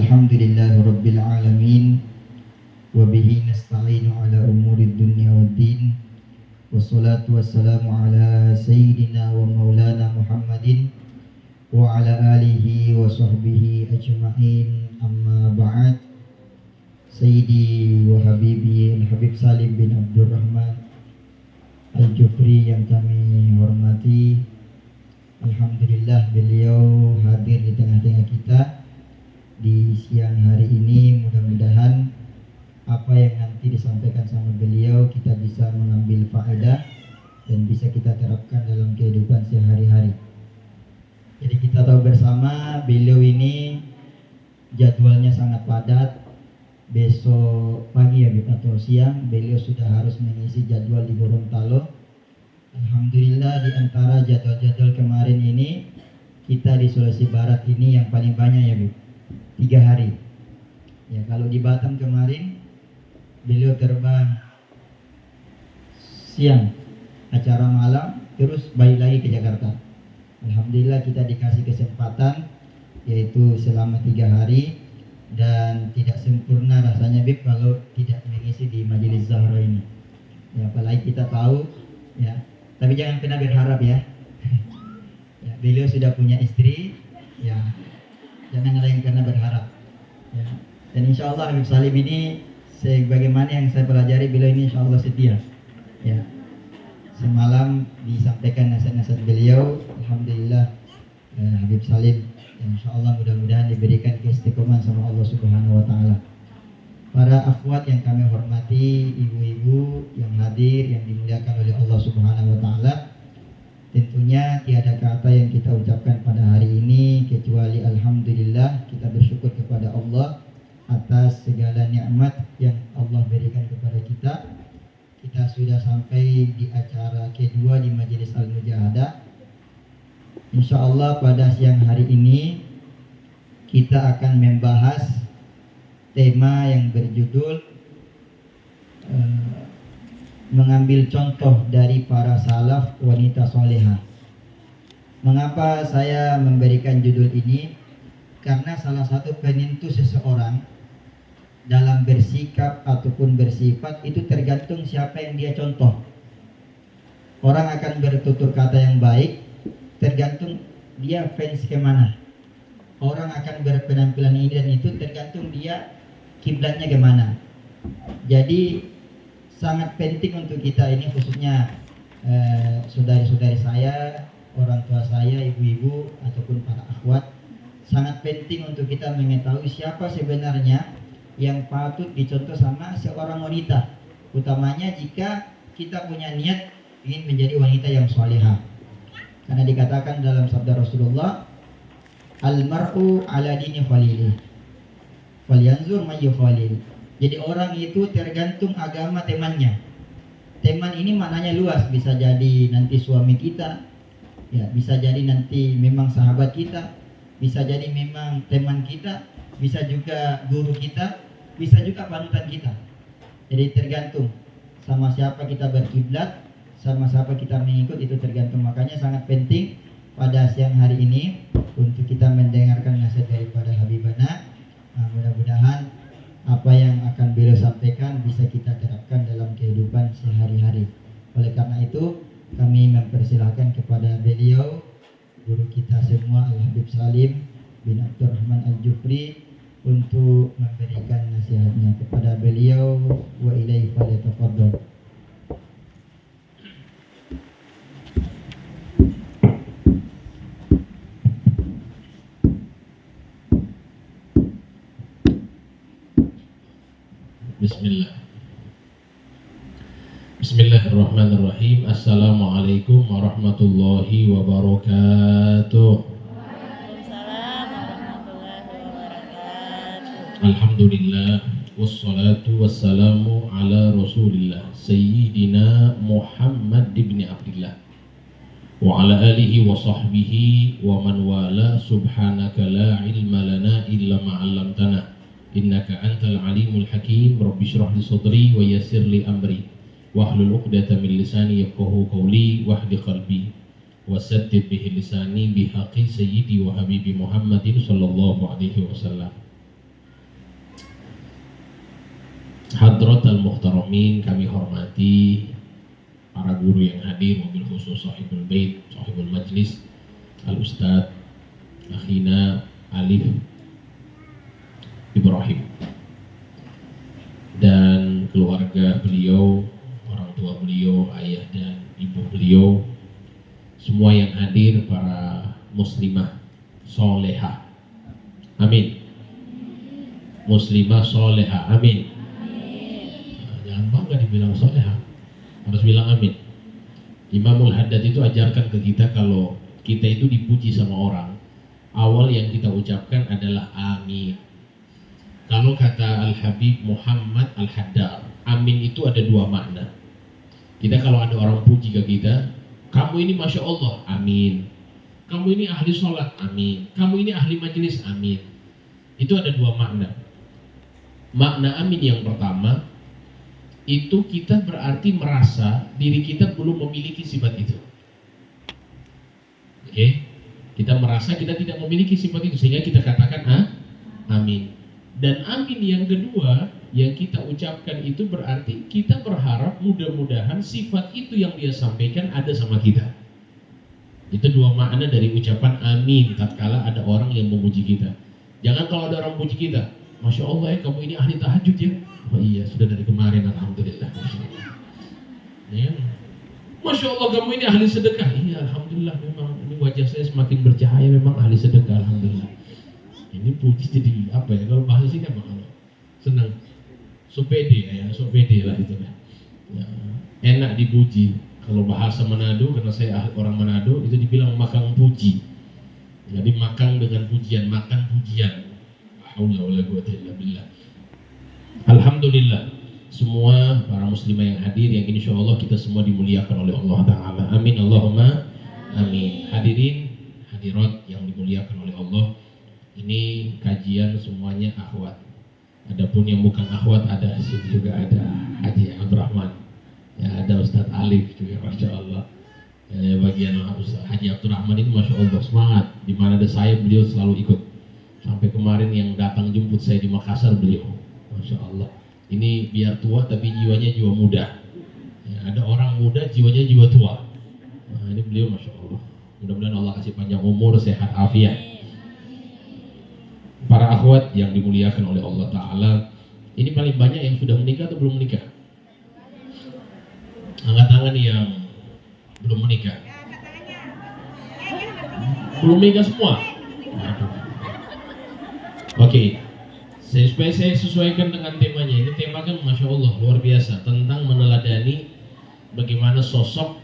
Alhamdulillahi Rabbil Alamin. Wabihi nasta'inu ala umuri dunya waddin. Wassalatu wassalamu ala sayyidina wa maulana Muhammadin wa ala alihi wa sahbihi ajma'in. Amma ba'd. Sayyidi wa habibi Al-Habib Salim bin Abdurrahman Al-Jufri yang kami hormati, alhamdulillah beliau hadir di tengah-tengah kita di siang hari ini. Mudah-mudahan apa yang nanti disampaikan sama beliau kita bisa mengambil faedah dan bisa kita terapkan dalam kehidupan sehari-hari. Jadi kita tahu bersama beliau ini jadwalnya sangat padat. Besok pagi ya atau siang beliau sudah harus mengisi jadwal di Gorontalo. Alhamdulillah di antara jadwal-jadwal kemarin ini kita di Sulawesi Barat ini yang paling banyak ya Bu, 3 hari. Ya kalau di Batam kemarin beliau terbang siang, acara malam, terus balik lagi ke Jakarta. Alhamdulillah kita dikasih kesempatan yaitu selama 3 hari. Dan tidak sempurna rasanya Bib kalau tidak mengisi di Majelis Zahra ini. Ya, apalagi kita tahu ya, tapi jangan pernah berharap ya. Ya, beliau sudah punya istri, ya. Jangan ada yang pernah berharap. Ya. Dan insya Allah Habib Salim ini sebagaimana yang saya pelajari beliau ini insya Allah setia. Ya. Semalam disampaikan nasihat-nasihat beliau, alhamdulillah Habib Salim insya Allah mudah-mudahan diberikan keistiqomahan sama Allah Subhanahu wa Ta'ala. Para akhwat yang kami hormati, ibu-ibu yang hadir yang dimuliakan oleh Allah Subhanahu wa Ta'ala, tentunya tiada kata yang kita ucapkan pada hari ini kecuali alhamdulillah. Kita bersyukur kepada Allah atas segala nikmat yang Allah berikan kepada kita. Kita sudah sampai di acara kedua di Majelis Al-Mujahadah. Insya Allah pada siang hari ini kita akan membahas tema yang berjudul mengambil contoh dari para salaf wanita solehah. Mengapa saya memberikan judul ini? Karena salah satu penentu seseorang dalam bersikap ataupun bersifat itu tergantung siapa yang dia contoh. Orang akan bertutur kata yang baik tergantung dia fans kemana. Orang akan berpenampilan ini dan itu tergantung dia kiblatnya kemana. Jadi sangat penting untuk kita ini khususnya saudari-saudari saya, orang tua saya, ibu-ibu ataupun para akhwat, sangat penting untuk kita mengetahui siapa sebenarnya yang patut dicontoh sama seorang wanita, utamanya jika kita punya niat ingin menjadi wanita yang salihah. Karena dikatakan dalam sabda Rasulullah, al-mar'u ala dini khalilih, falyanzur man yukhalil. Jadi orang itu tergantung agama temannya. Teman ini maknanya luas, bisa jadi nanti suami kita, ya, bisa jadi nanti memang sahabat kita, bisa jadi memang teman kita, bisa juga guru kita, bisa juga panutan kita. Jadi tergantung sama siapa kita berkiblat, sama siapa kita mengikut, itu tergantung. Makanya sangat penting pada siang hari ini untuk kita mendengarkan nasihat daripada Habibana. Mudah-mudahan apa yang akan beliau sampaikan bisa kita terapkan dalam kehidupan sehari-hari. Oleh karena itu kami mempersilahkan kepada beliau, guru kita semua Al-Habib Salim bin Abdurrahman Al-Jufri, untuk memberikan nasihatnya. Kepada beliau, wa ilaihi falyatafaddal. Bismillahirrahmanirrahim. Assalamualaikum warahmatullahi wabarakatuh. Waalaikumsalam warahmatullahi wabarakatuh. Alhamdulillah wassalatu wassalamu ala Rasulillah Sayyidina Muhammad ibn Abdillah wa ala alihi wa sahbihi wa man wala. Subhanaka la ilma lana illa ma 'allamtana innaka antal alimul hakim. Rabbi shrah li sadri wa yassir li amri wahlul 'uqdatam min lisani yafqahu qawli wahdi qalbi wasaddid bihi lisani bihaqqi sayyidi wa habibi Muhammadin sallallahu alaihi wasallam. Hadratal muhtaramin, kami hormati para guru yang hadir, wabil khusus sahibul bait, sahibul majlis, al-ustadz akhina Alif Ibrahim dan keluarga beliau, orang tua beliau, ayah dan ibu beliau, semua yang hadir, para muslimah solehah, amin. Muslimah solehah, amin. Nah, jangan bangga dibilang solehah, harus bilang amin. Imamul Haddad itu ajarkan ke kita kalau kita itu dipuji sama orang, awal yang kita ucapkan adalah amin. Kalau kata Al-Habib Muhammad Al-Haddad, amin itu ada dua makna. Kita kalau ada orang puji ke kita, kamu ini Masya Allah, amin. Kamu ini ahli sholat, amin. Kamu ini ahli majelis, amin. Itu ada dua makna. Makna amin yang pertama, itu kita berarti merasa diri kita belum memiliki sifat itu. Oke? Kita merasa kita tidak memiliki sifat itu, sehingga kita katakan amin. Dan amin yang kedua yang kita ucapkan itu berarti kita berharap mudah-mudahan sifat itu yang dia sampaikan ada sama kita. Itu dua makna dari ucapan amin tatkala ada orang yang memuji kita. Jangan kalau ada orang memuji kita, Masya Allah ya, kamu ini ahli tahajud ya. Oh iya, sudah dari kemarin, alhamdulillah. Ya. Masya Allah kamu ini ahli sedekah. Iya, alhamdulillah, memang ini wajah saya semakin bercahaya, memang ahli sedekah, alhamdulillah. Ini puji jadi apa ya, kalau bahasa sini apa kalau senang, so pede ya, so pede lah itu ya. Enak dipuji. Kalau bahasa Manado, karena saya orang Manado, itu dibilang makang puji. Jadi makang dengan pujian, makan pujian. Haula wala quwwata illa billah. Alhamdulillah, semua para muslimah yang hadir, yang insya Allah kita semua dimuliakan oleh Allah Ta'ala. Amin Allahumma amin. Hadirin hadirat yang dimuliakan oleh Allah, ini kajian semuanya akhwat. Adapun yang bukan akhwat ada, sini juga ada Haji Abdurrahman, ya ada Ustadz Alif juga, Masya Allah. Bagian Ustadz Haji Abdurrahman ini Masya Allah semangat. Di mana ada saya, beliau selalu ikut. Sampai kemarin yang datang jemput saya di Makassar beliau, Masya Allah. Ini biar tua tapi jiwanya jiwa muda. Ya, ada orang muda jiwanya jiwa tua. Nah, ini beliau Masya Allah. Mudah-mudahan Allah kasih panjang umur, sehat, afiat. Para akhwat yang dimuliakan oleh Allah Ta'ala, ini paling banyak yang sudah menikah atau belum menikah? Angkat tangan yang belum menikah. Belum menikah semua? Oke, supaya saya sesuaikan dengan temanya. Ini tema kan Masya Allah luar biasa, tentang meneladani bagaimana sosok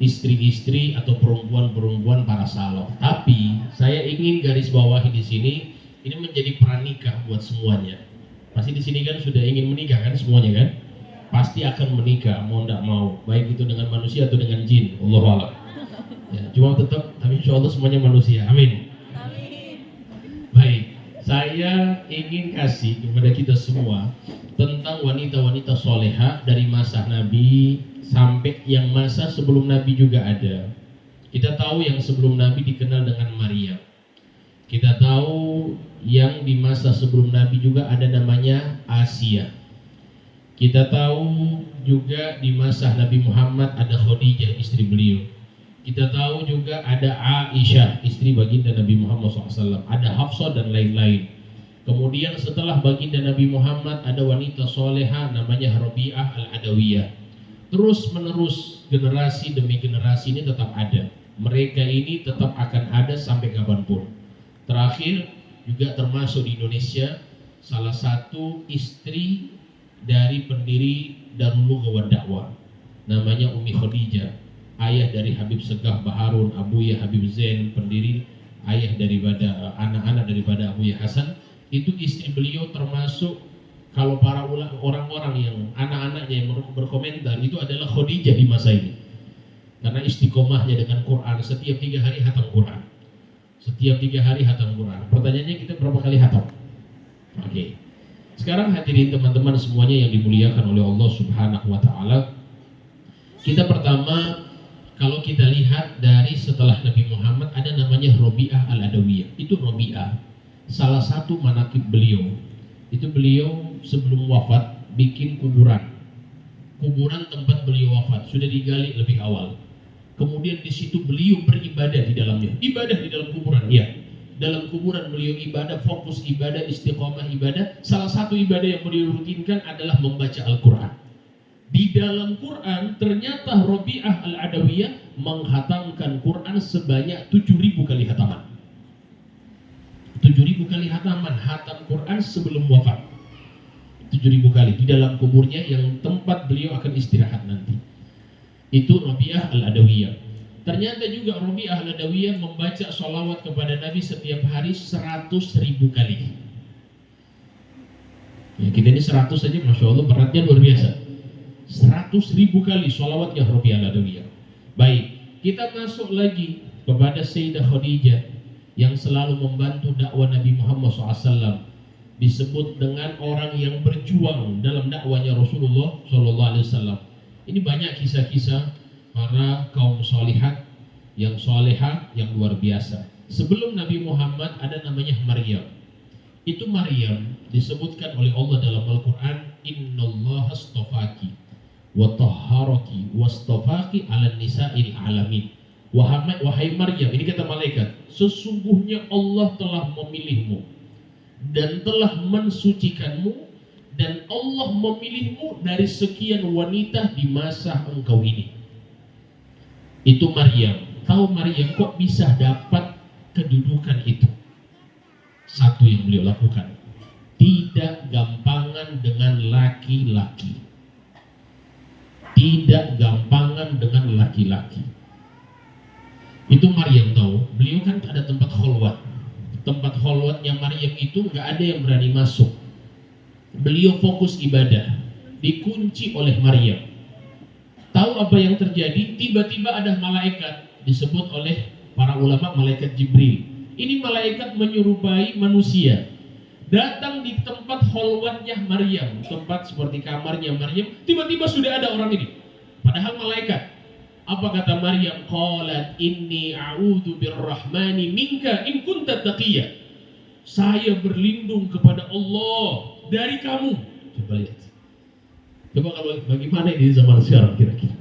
istri-istri atau perempuan-perempuan para salaf. Tapi saya ingin garis bawahi di sini, ini menjadi pranikah buat semuanya. Pasti di sini kan sudah ingin menikah kan semuanya kan? Pasti akan menikah mau tidak mau, baik itu dengan manusia atau dengan jin. Allahu a'lam. Ya, cuma tetap, tapi insya Allah semuanya manusia. Amin. Baik, saya ingin kasih kepada kita semua tentang wanita-wanita soleha dari masa Nabi sampai yang masa sebelum Nabi juga ada. Kita tahu yang sebelum Nabi dikenal dengan Maria. Kita tahu yang di masa sebelum Nabi juga ada namanya Asia. Kita tahu juga di masa Nabi Muhammad ada Khadijah, istri beliau. Kita tahu juga ada Aisyah, istri baginda Nabi Muhammad SAW. Ada Hafsah dan lain-lain. Kemudian setelah baginda Nabi Muhammad ada wanita soleha namanya Rabi'ah Al-Adawiyah. Terus menerus generasi demi generasi ini tetap ada. Mereka ini tetap akan ada sampai kapanpun. Terakhir juga termasuk di Indonesia salah satu istri dari pendiri Darul Lugha wa Da'wah, namanya Umi Khadijah, ayah dari Habib Segaf Baharun, Abuya Habib Zain, pendiri ayah daripada anak-anak daripada Abuya Hasan. Itu istri beliau termasuk, kalau para orang-orang yang anak-anaknya yang berkomentar, itu adalah Khadijah di masa ini, karena istiqomahnya dengan Quran. Setiap 3 hari hatam Quran. Setiap 3 hari hatam Quran. Pertanyaannya, kita berapa kali hatam? Oke. Sekarang hadirin teman-teman semuanya yang dimuliakan oleh Allah Subhanahu wa Ta'ala. Kita pertama, kalau kita lihat dari setelah Nabi Muhammad ada namanya Rabi'ah Al-Adawiyah. Itu Rabi'ah salah satu manaqib beliau. Itu beliau sebelum wafat bikin kuburan tempat beliau wafat sudah digali lebih awal. Kemudian di situ beliau beribadah di dalamnya. Ibadah di dalam kuburan, iya. Dalam kuburan beliau ibadah, fokus ibadah, istiqomah ibadah. Salah satu ibadah yang beliau rutinkan adalah membaca Al-Quran. Di dalam Quran ternyata Rabi'ah Al-Adawiyah menghatamkan Quran sebanyak 7.000 kali hataman. 7.000 kali hataman, hatam Quran sebelum wafat. 7.000 kali di dalam kuburnya yang tempat beliau akan istirahat nanti. Itu Rabi'ah Al-Adawiyah. Ternyata juga Rabi'ah Al-Adawiyah membaca sholawat kepada Nabi setiap hari 100.000 kali. Ya, kita ini 100 saja, Masya Allah, beratnya luar biasa. 100.000 kali sholawatnya Rabi'ah Al-Adawiyah. Baik, kita masuk lagi kepada Sayyidah Khadijah yang selalu membantu dakwah Nabi Muhammad SAW. Disebut dengan orang yang berjuang dalam dakwanya Rasulullah SAW. Ini banyak kisah-kisah para kaum solihat yang solehah yang luar biasa. Sebelum Nabi Muhammad ada namanya Maryam. Itu Maryam disebutkan oleh Allah dalam Al-Quran, Innallaha astafaki wa tahharaki wastafaki ala nisa'il alamin. Wahai Maryam, ini kata malaikat, sesungguhnya Allah telah memilihmu dan telah mensucikanmu, dan Allah memilihmu dari sekian wanita di masa engkau ini. Itu Maryam. Tahu Maryam kok bisa dapat kedudukan itu? Satu yang beliau lakukan, tidak gampangan dengan laki-laki. Tidak gampangan dengan laki-laki. Itu Maryam tahu. Beliau kan ada tempat kholwat. Tempat kholwatnya Maryam itu nggak ada yang berani masuk. Beliau fokus ibadah, dikunci oleh Maryam. Tahu apa yang terjadi? Tiba-tiba ada malaikat, disebut oleh para ulama malaikat Jibril. Ini malaikat menyerupai manusia. Datang di tempat kholwatnya Maryam, tempat seperti kamarnya Maryam. Tiba-tiba sudah ada orang ini. Padahal malaikat. Apa kata Maryam? Qalat inni a'udzu birrahmani minka in kunta taqiyya. Saya berlindung kepada Allah dari kamu. Coba lihat. Coba kalau bagaimana ini zaman sekarang kira-kira.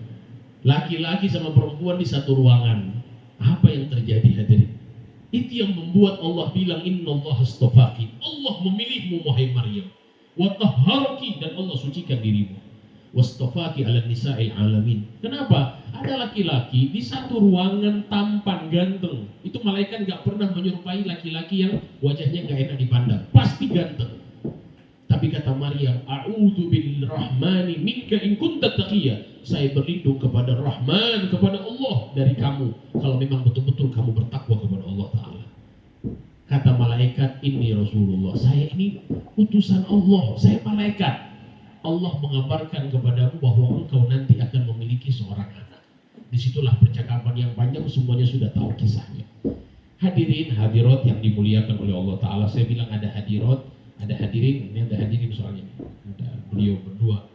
Laki-laki sama perempuan di satu ruangan. Apa yang terjadi hadirin? Itu yang membuat Allah bilang innallaha astafaki. Allah memilihmu wahai Maryam. Wa tahharaki, dan Allah sucikan dirimu. Wastafaki ala nisa'il alamin. Kenapa? Ada laki-laki di satu ruangan tampan ganteng. Itu malaikat gak pernah menyerupai laki-laki yang wajahnya gak enak dipandang. Pasti ganteng. Tapi kata Maryam, a'udzu birrahmani minka in kunta taqiyya. Saya berlindung kepada Rahman, kepada Allah dari kamu, kalau memang betul-betul kamu bertakwa kepada Allah Ta'ala. Kata malaikat, ini Rasulullah, saya ini utusan Allah, saya malaikat. Allah mengabarkan kepadamu bahwa engkau nanti akan memiliki seorang anak. Disitulah percakapan yang panjang, semuanya sudah tahu kisahnya. Hadirin hadirat yang dimuliakan oleh Allah Ta'ala. Saya bilang ada hadirat, ada hadirin, ini ada hadirin soalnya. Ada beliau berdua,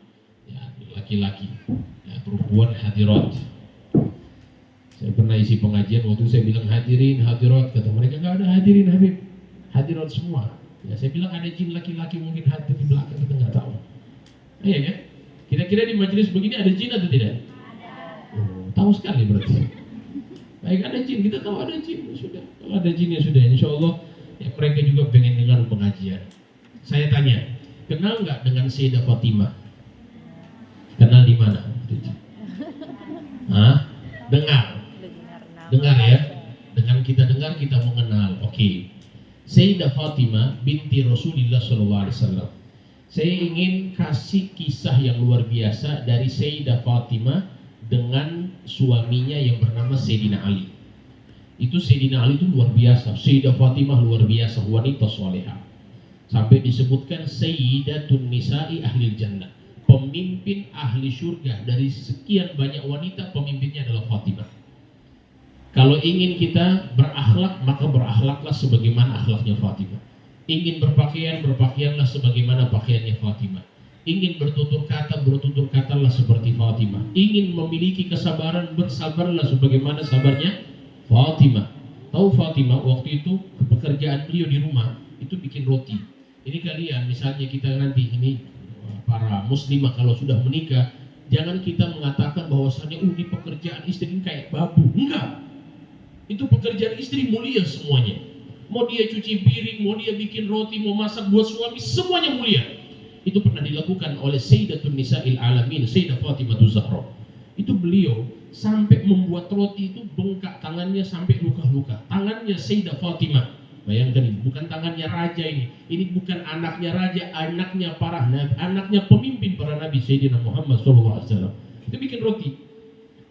ya, laki-laki, ya, perempuan hadirat. Saya pernah isi pengajian, waktu saya bilang hadirin hadirat, kata mereka nggak ada hadirin Habib, hadirat semua. Ya, saya bilang ada jin laki-laki mungkin hadir di belakang, kita nggak tahu. Iya kan? Kira-kira di majelis begini ada jin atau tidak? Oh, tahu sekali berarti. Baik, ada jin, kita tahu ada jin, sudah. Kalau ada jin ya sudah, insya Allah ya, mereka juga pengen dengar pengajian. Saya tanya, kenal nggak dengan Sayyidah Fatimah? Kenal di mana? Hah? Dengar ya. Dengan kita dengar kita mengenal. Oke. Sayyidah Fatimah binti Rasulullah SAW. Saya ingin kasih kisah yang luar biasa dari Sayyidah Fatimah dengan suaminya yang bernama Sayyidina Ali. Itu Sayyidina Ali itu luar biasa. Sayyidah Fatimah luar biasa, wanita solehah. Sampai disebutkan Sayyidatun Nisa'i Ahlil Jannah, pemimpin ahli surga. Dari sekian banyak wanita, pemimpinnya adalah Fatimah. Kalau ingin kita berakhlak, maka berakhlaklah sebagaimana akhlaknya Fatimah. Ingin berpakaian, berpakaianlah sebagaimana pakaiannya Fatimah. Ingin bertutur kata, bertutur katalah seperti Fatimah. Ingin memiliki kesabaran, bersabarlah sebagaimana sabarnya Fatimah. Tahu Fatimah waktu itu pekerjaan beliau di rumah itu bikin roti. Ini kalian misalnya kita nanti ini para muslimah kalau sudah menikah, jangan kita mengatakan bahwasannya ini pekerjaan istri ini kayak babu. Enggak. Itu pekerjaan istri mulia semuanya. Mau dia cuci piring, mau dia bikin roti, mau masak buat suami, semuanya mulia. Itu pernah dilakukan oleh Sayyidatun Nisa'il Alamin, Sayyidah Fatimah Zahra. Itu beliau sampai membuat roti itu bengkak tangannya sampai luka-luka. Tangannya Sayyidah Fatimah. Bayangkan ini, bukan tangannya raja ini bukan anaknya raja, anaknya para nabi, anaknya pemimpin para nabi Sayyidina Muhammad SAW. Itu bikin roti.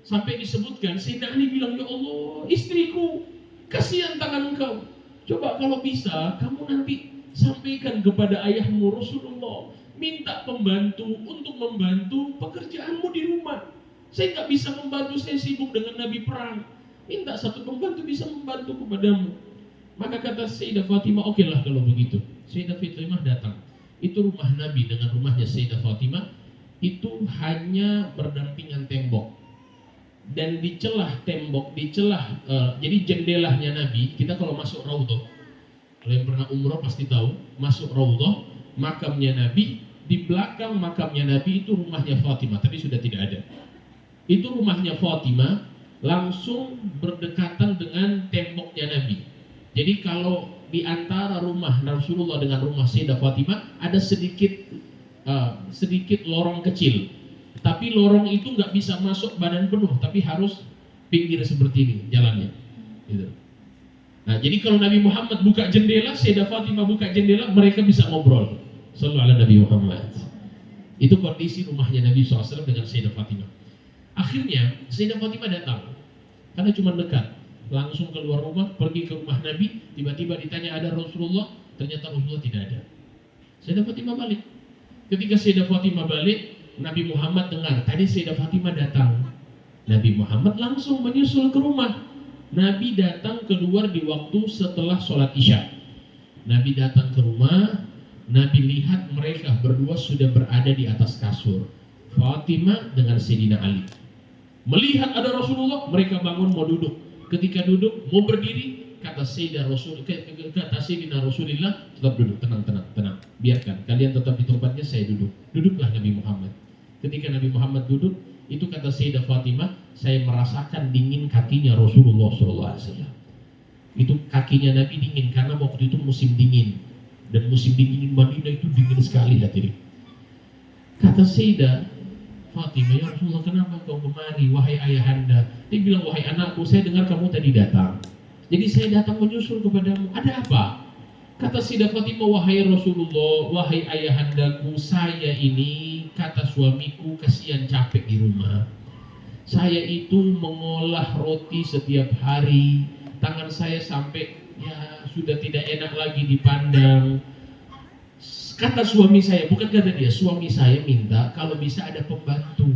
Sampai disebutkan, Sayyidina Ali bilang, ya Allah, istriku, kasihan tangan engkau. Coba kalau bisa, kamu nanti sampaikan kepada ayahmu Rasulullah, minta pembantu untuk membantu pekerjaanmu di rumah. Saya nggak bisa membantu, saya sibuk dengan nabi perang. Minta satu pembantu bisa membantu kepadamu. Maka kata Sayyidah Fatimah, oke lah kalau begitu. Sayyidah Fatimah datang. Itu rumah Nabi dengan rumahnya Sayyidah Fatimah itu hanya berdampingan tembok. Dan di celah tembok, jadi jendelanya Nabi, kita kalau masuk Raudhah, kalau yang pernah umroh pasti tahu, masuk Raudhah, makamnya Nabi, di belakang makamnya Nabi itu rumahnya Fatimah, tapi sudah tidak ada. Itu rumahnya Fatimah langsung berdekatan dengan temboknya Nabi. Jadi kalau di antara rumah Rasulullah dengan rumah Sayyidah Fatimah ada sedikit lorong kecil, tapi lorong itu nggak bisa masuk badan penuh, tapi harus pinggir seperti ini jalannya. Gitu. Nah, jadi kalau Nabi Muhammad buka jendela, Sayyidah Fatimah buka jendela, mereka bisa ngobrol. Sallallahu alaihi Nabi Muhammad. Itu kondisi rumahnya Nabi SAW dengan Sayyidah Fatimah. Akhirnya Sayyidah Fatimah datang karena cuma dekat. Langsung keluar rumah, pergi ke rumah Nabi, tiba-tiba ditanya ada Rasulullah, ternyata Rasulullah tidak ada. Sayyidah Fatimah balik. Ketika Sayyidah Fatimah balik, Nabi Muhammad dengar, tadi Sayyidah Fatimah datang. Nabi Muhammad langsung menyusul ke rumah. Nabi datang keluar di waktu setelah sholat Isya. Nabi datang ke rumah, Nabi lihat mereka berdua sudah berada di atas kasur. Fatimah dengan Sayyidina Ali. Melihat ada Rasulullah, mereka bangun mau duduk. Ketika duduk, mau berdiri, kata Sayyidina Rasulullah, tetap duduk, tenang. Biarkan, kalian tetap di tempatnya, saya duduk. Duduklah Nabi Muhammad. Ketika Nabi Muhammad duduk, itu kata Sayyidah Fatimah, saya merasakan dingin kakinya Rasulullah SAW. Itu kakinya Nabi dingin, karena waktu itu musim dingin. Dan musim dingin Madinah itu dingin sekali hadirin. Kata Sayyidah Fatimah, ya Rasulullah, kenapa kau kemari, wahai ayahanda? Dia bilang, wahai anakku, saya dengar kamu tadi datang. Jadi saya datang menyusul kepadamu. Ada apa? Kata Sayyidah Fatimah, wahai Rasulullah, wahai ayahandaku, saya ini, kata suamiku, kasihan capek di rumah. Saya itu mengolah roti setiap hari. Tangan saya sampai, ya sudah tidak enak lagi dipandang. Kata suami saya, bukan kata dia, suami saya minta kalau bisa ada pembantu.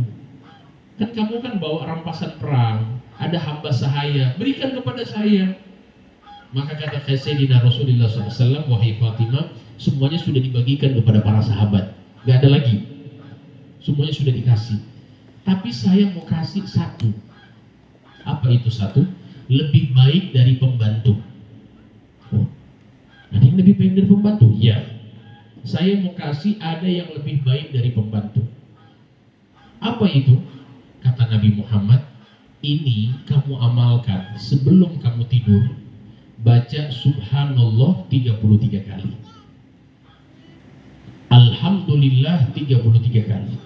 Kan kamu kan bawa rampasan perang, ada hamba sahaya, berikan kepada saya. Maka kata Sayyidina Rasulullah SAW, wahai Fatimah, semuanya sudah dibagikan kepada para sahabat, gak ada lagi. Semuanya sudah dikasih. Tapi saya mau kasih satu. Apa itu satu? Lebih baik dari pembantu. Oh, ada yang lebih baik dari pembantu? Ya. Saya mau kasih ada yang lebih baik dari pembantu. Apa itu? Kata Nabi Muhammad, ini kamu amalkan sebelum kamu tidur. Baca subhanallah 33 kali. Alhamdulillah 33 kali.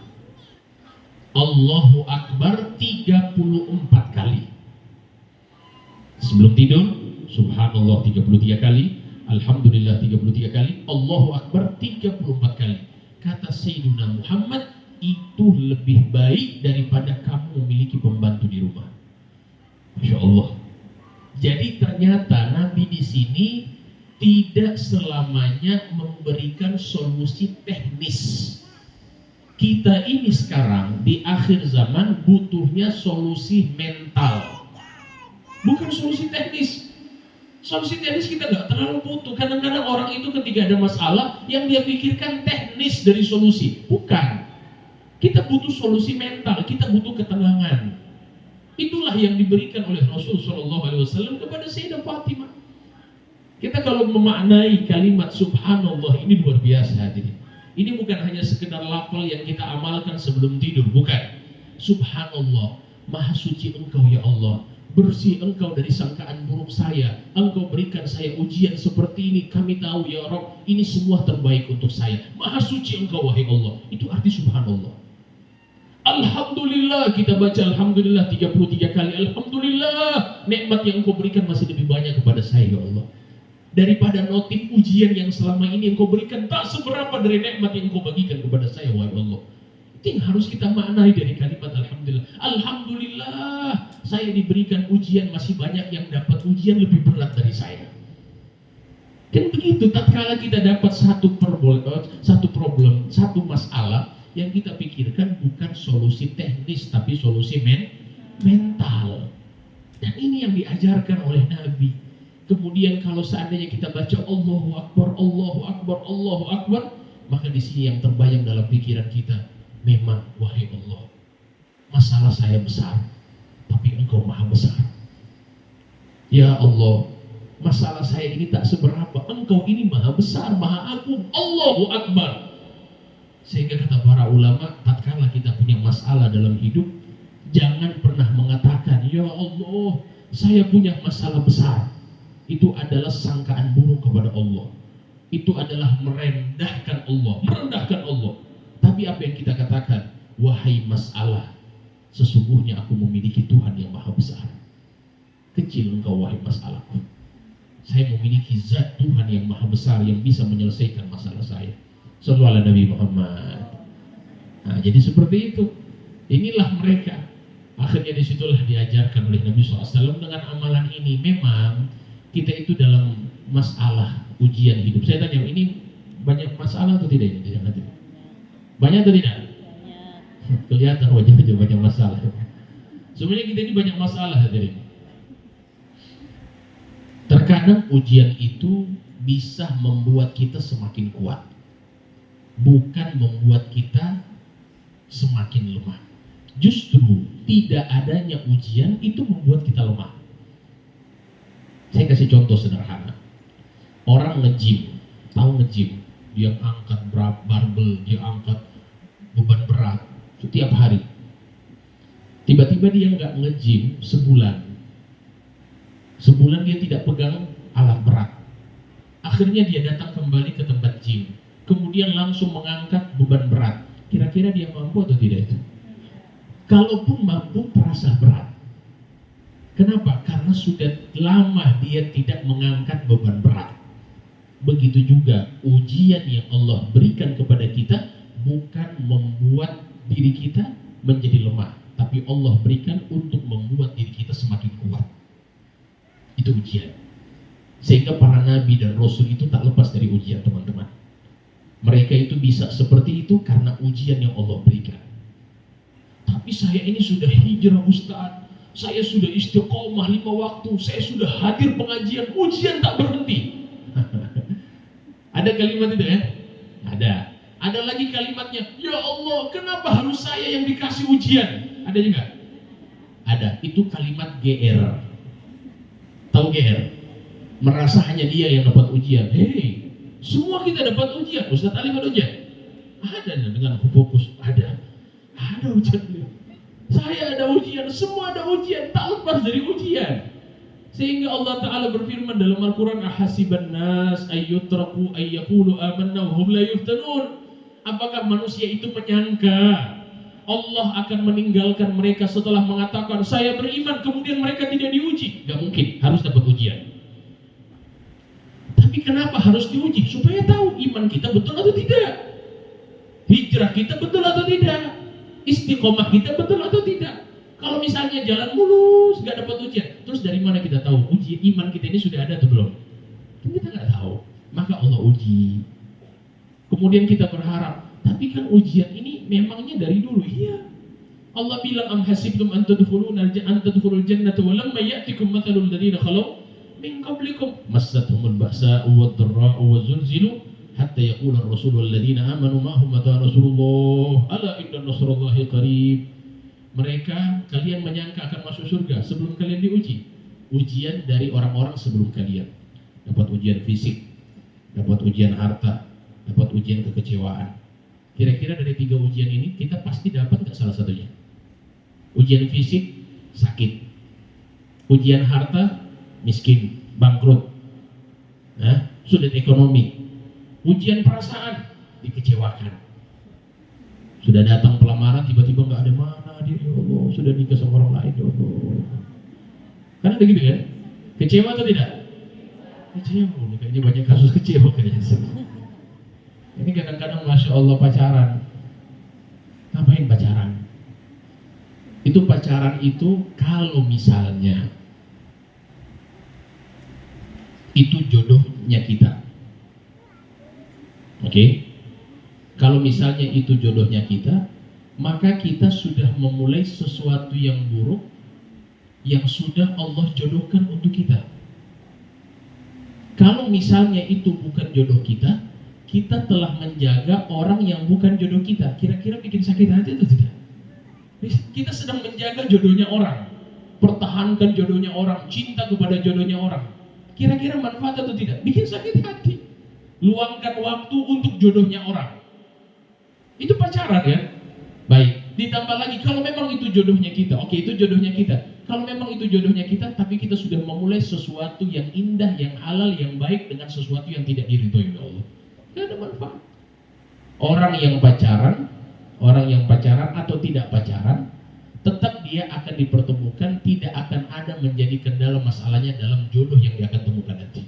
Allahu Akbar 34 kali. Sebelum tidur, subhanallah 33 kali. Alhamdulillah 33 kali, Allahu Akbar 34 kali. Kata Sayyidina Muhammad, itu lebih baik daripada kamu memiliki pembantu di rumah. Masya Allah. Jadi ternyata Nabi di sini tidak selamanya memberikan solusi teknis. Kita ini sekarang di akhir zaman butuhnya solusi mental, bukan solusi teknis. Solusi teknis kita nggak terlalu butuh. Kadang-kadang orang itu ketika ada masalah yang dia pikirkan teknis dari solusi. Bukan. Kita butuh solusi mental. Kita butuh ketenangan. Itulah yang diberikan oleh Rasul SAW kepada Sayyidah Fatimah. Kita kalau memaknai kalimat subhanallah ini luar biasa. Jadi Ini bukan hanya sekedar lafal yang kita amalkan sebelum tidur, bukan. Subhanallah, maha suci Engkau ya Allah, bersih Engkau dari sangkaan buruk saya. Engkau berikan saya ujian seperti ini. Kami tahu ya Rabb, ini semua terbaik untuk saya. Maha suci Engkau wahai Allah. Itu arti subhanallah. Alhamdulillah, kita baca Alhamdulillah 33 kali. Alhamdulillah, nikmat yang Engkau berikan masih lebih banyak kepada saya ya Allah. Daripada notif ujian yang selama ini Engkau berikan, tak seberapa dari nikmat yang Engkau bagikan kepada saya wahai Allah. Itu yang harus kita maknai dari kalimat Alhamdulillah. Alhamdulillah, saya diberikan ujian, masih banyak yang dapat ujian lebih berat dari saya. Kan begitu, tatkala kita dapat satu problem, satu masalah, yang kita pikirkan bukan solusi teknis, tapi solusi mental. Dan ini yang diajarkan oleh Nabi. Kemudian kalau seandainya kita baca Allahu Akbar, Allahu Akbar, Allahu Akbar, maka di sini yang terbayang dalam pikiran kita, memang wahai Allah, masalah saya besar, tapi Engkau maha besar. Ya Allah, masalah saya ini tak seberapa, Engkau ini maha besar, maha agung. Allahu Akbar. Sehingga kata para ulama, tatkala kita punya masalah dalam hidup, jangan pernah mengatakan, ya Allah, saya punya masalah besar. Itu adalah sangkaan buruk kepada Allah. Itu adalah merendahkan Allah. Tapi apa yang kita katakan? Wahai masalah, sesungguhnya aku memiliki Tuhan yang maha besar. Kecil engkau wahai masalahku. Saya memiliki zat Tuhan yang maha besar yang bisa menyelesaikan masalah saya. Sallallahu ala Nabi Muhammad. Nah, jadi seperti itu. Inilah mereka. Akhirnya disitulah diajarkan oleh Nabi SAW dengan amalan ini. Memang kita itu dalam masalah ujian hidup. Saya tanya, ini banyak masalah atau tidak ini? Banyak atau tidak? Banyak. Kelihatan wajah-wajah banyak masalah. Sebenarnya kita ini banyak masalah hadirin. Terkadang ujian itu bisa membuat kita semakin kuat, bukan membuat kita semakin lemah. Justru tidak adanya ujian itu membuat kita lemah. Saya kasih contoh sederhana. Orang nge-gym, tahu nge-gym, dia angkat barbel, dia angkat beban berat setiap hari. Tiba-tiba dia nggak nge-gym sebulan dia tidak pegang alat berat. Akhirnya dia datang kembali ke tempat gym, kemudian langsung mengangkat beban berat. Kira-kira dia mampu atau tidak itu? Kalaupun mampu, terasa berat. Kenapa? Karena sudah lama dia tidak mengangkat beban berat. Begitu juga ujian yang Allah berikan kepada kita bukan membuat diri kita menjadi lemah, tapi Allah berikan untuk membuat diri kita semakin kuat. Itu ujian. Sehingga para nabi dan rasul itu tak lepas dari ujian, teman-teman. Mereka itu bisa seperti itu karena ujian yang Allah berikan. Tapi saya ini sudah hijrah Ustaz, saya sudah istiqomah 5 waktu, saya sudah hadir pengajian, ujian tak berhenti. Ada kalimat itu ya? Ada lagi kalimatnya, ya Allah, kenapa harus saya yang dikasih ujian? Ada juga? Ada. Itu kalimat GR. Tahu GR? Merasa hanya dia yang dapat ujian. Hei, semua kita dapat ujian. Ustaz Ali ada ujian? Ada dengan fokus. Ada ujian beliau. Saya ada ujian, semua ada ujian, tak lepas dari ujian. Sehingga Allah Ta'ala berfirman dalam Al-Quran, ahasiban nas ayyutraku ayyakulu amanna wa hum la yuftanun. Apakah manusia itu menyangka Allah akan meninggalkan mereka setelah mengatakan saya beriman, kemudian mereka tidak diuji? Gak mungkin, harus dapat ujian. Tapi kenapa harus diuji? Supaya tahu iman kita betul atau tidak, hijrah kita betul atau tidak, istiqomah kita betul atau tidak. Kalau misalnya jalan mulus, gak dapat ujian, terus dari mana kita tahu iman kita ini sudah ada atau belum? Kita nggak tahu. Maka Allah uji. Kemudian kita berharap, tapi kan ujian ini memangnya dari dulu. Iya. Allah bilang, am hasibtum an tadkhulul jannata wa lamma ya'tikum mathalul ladzina khalu min qablikum massathumul ba'sa'u wad-dharra'u wa zulzilu hatta yaqula ar-rasul wal ladzina amanu ma'hum mata nasrullah ala inna nasrallahi qarib. Mereka, kalian menyangka akan masuk surga sebelum kalian diuji. Ujian dari orang-orang sebelum kalian. Dapat ujian fisik, dapat ujian harta, dapat ujian kekecewaan. Kira-kira dari 3 ujian ini kita pasti dapat nggak salah satunya? Ujian fisik, sakit. Ujian harta, miskin, bangkrut. Sulit ekonomi. Ujian perasaan, dikecewakan. Sudah datang pelamaran, tiba-tiba nggak ada mana dia, ya Allah, sudah nikah sama orang lain, ya Allah. Kan ada gitu kan? Kecewa atau tidak? Kecewa, kayaknya banyak kasus kecewa kayaknya. Ini kadang-kadang Masya Allah pacaran. Ngapain pacaran? Itu pacaran itu kalau misalnya itu jodohnya kita. Oke? Kalau misalnya itu jodohnya kita, maka kita sudah memulai sesuatu yang buruk yang sudah Allah jodohkan untuk kita. Kalau misalnya itu bukan jodoh kita, kita telah menjaga orang yang bukan jodoh kita. Kira-kira bikin sakit hati atau tidak? Kita sedang menjaga jodohnya orang, pertahankan jodohnya orang, cinta kepada jodohnya orang. Kira-kira manfaat atau tidak? Bikin sakit hati. Luangkan waktu untuk jodohnya orang. Itu pacaran ya. Baik, ditambah lagi kalau memang itu jodohnya kita. Oke, itu jodohnya kita. Kalau memang itu jodohnya kita, tapi kita sudah memulai sesuatu yang indah, yang halal, yang baik dengan sesuatu yang tidak diridhoi oleh Allah. Tidak ada manfaat. Orang yang pacaran atau tidak pacaran, tetap dia akan dipertemukan, tidak akan ada menjadi kendala masalahnya dalam jodoh yang dia akan temukan nanti.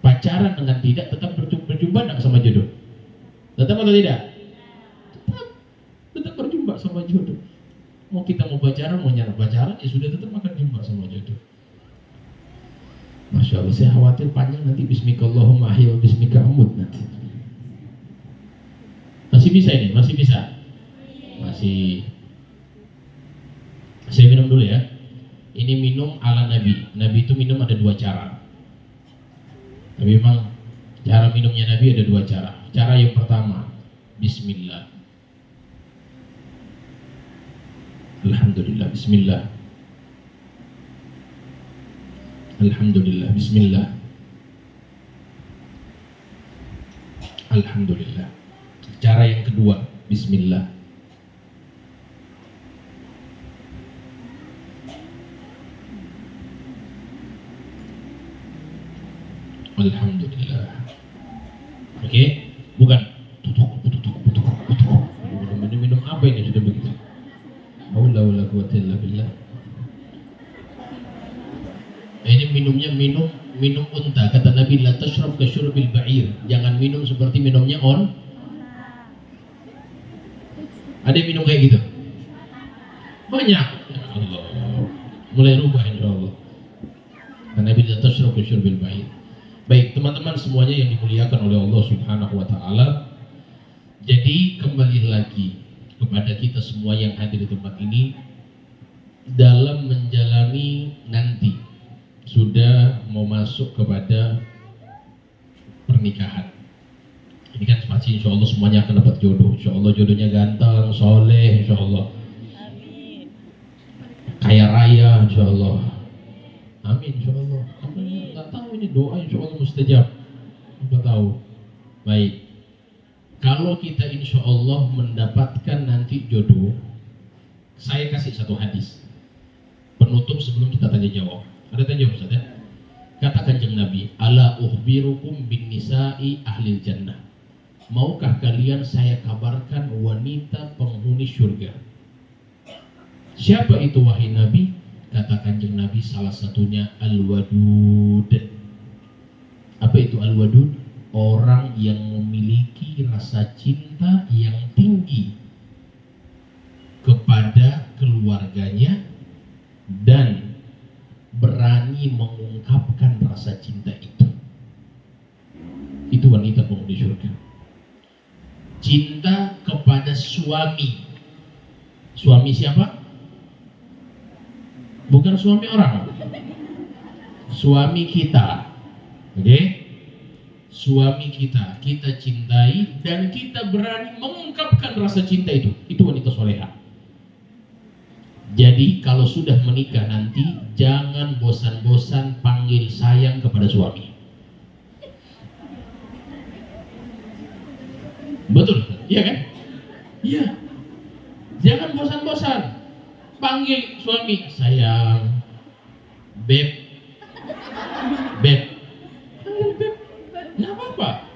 Pacaran dengan tidak tetap berjumpa dengan sama jodoh. Tetap atau tidak? Tetap berjumpa sama jodoh. Mau kita mau pacaran, mau nyarap pacaran, ya sudah tetap akan jumpa sama jodoh. Masya Allah, saya khawatir panjang nanti bismikallahumma ahya wa bismika amut nanti. Masih bisa ini? Masih bisa? Masih. Saya minum dulu ya. Ini minum ala Nabi. Nabi itu minum ada 2 cara. Tapi memang cara minumnya Nabi ada 2 cara. Cara yang pertama, Bismillah. Alhamdulillah, Bismillah. Alhamdulillah, Bismillah. Alhamdulillah. Cara yang kedua, Bismillah. Alhamdulillah. Oke, bukan tutuk. Minum apa ini sudah begitu? Haula wala quwwata illa billah. Ini minumnya minum unta. Kata Nabi, la tashrab ka syurbil ba'ir. Jangan minum seperti minumnya on. Ada yang minum kayak gitu? Banyak. Ya Allah. Mulai rubah insyaallah. Karena Nabi la tashrab ka syurbil ba'ir. Baik, teman-teman semuanya yang dimuliakan oleh Allah Subhanahu wa taala. Jadi kembali lagi kepada kita semua yang hadir di tempat ini dalam menjalani nanti sudah mau masuk kepada pernikahan. Ini kan pasti insya Allah semuanya akan dapat jodoh. Insya Allah jodohnya ganteng, soleh, insya Allah. Amin. Kaya raya, insya Allah. Amin, insya Allah. Nggak tahu ini doa insya Allah mustajab. Nggak tahu. Baik. Kalau kita insya Allah mendapatkan nanti jodoh, saya kasih satu hadis penutup sebelum kita tanya jawab. Ada tanya jawab Ustaz ya? Kata Kanjeng Nabi, ala ukhbirukum bin nisa'i ahlil jannah. Maukah kalian saya kabarkan wanita penghuni surga? Siapa itu wahai Nabi? Kata Kanjeng Nabi, salah satunya al-wadud. Apa itu al-wadud? Orang yang memiliki rasa cinta yang tinggi kepada keluarganya dan berani mengungkapkan rasa cinta itu. Itu wanita penghuni surga. Cinta kepada suami. Suami siapa? Bukan suami orang. Suami kita. Oke? Suami kita cintai dan kita berani mengungkapkan rasa cinta itu wanita soleha. Jadi kalau sudah menikah nanti jangan bosan-bosan panggil sayang kepada suami. Betul, iya kan? Iya. Jangan bosan-bosan. Panggil suami, sayang, beb, beb. Panggil beb, nggak apa-apa.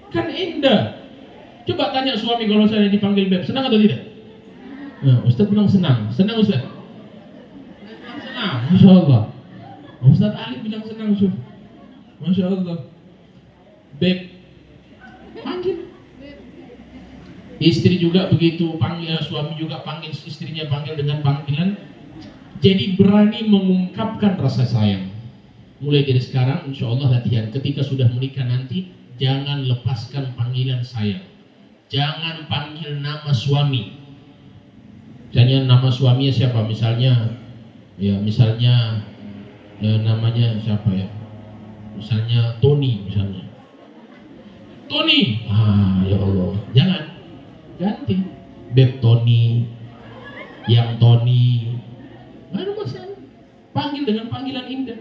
Kan indah. Coba tanya suami kalau saya dipanggil beb, senang atau tidak? Nah, Ustaz bilang senang. Senang Ustaz? Senang, Masya Allah. Ustaz Ali bilang senang, Ustaz. Masya Allah. Beb, panggil. Istri juga begitu, panggil suami juga panggil istrinya, panggil dengan panggilan. Jadi berani mengungkapkan rasa sayang. Mulai dari sekarang, insya Allah latihan. Ketika sudah menikah nanti, jangan lepaskan panggilan sayang. Jangan panggil nama suami. Misalnya nama suaminya siapa? Misalnya namanya siapa ya? Misalnya Tony, misalnya. Tony, ya Allah, jangan. Ganti Beb Tony, yang Tony, nggak ada masalah. Panggil dengan panggilan indah.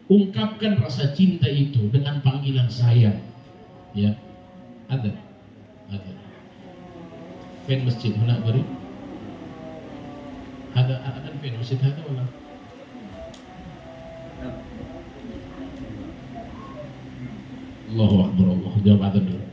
Ungkapkan rasa cinta itu dengan panggilan sayang. Ya, ada. Fan masjid mana beri? Ada fan masjid ada mana? Allahu Akbar, Allah. Jawab ada dulu.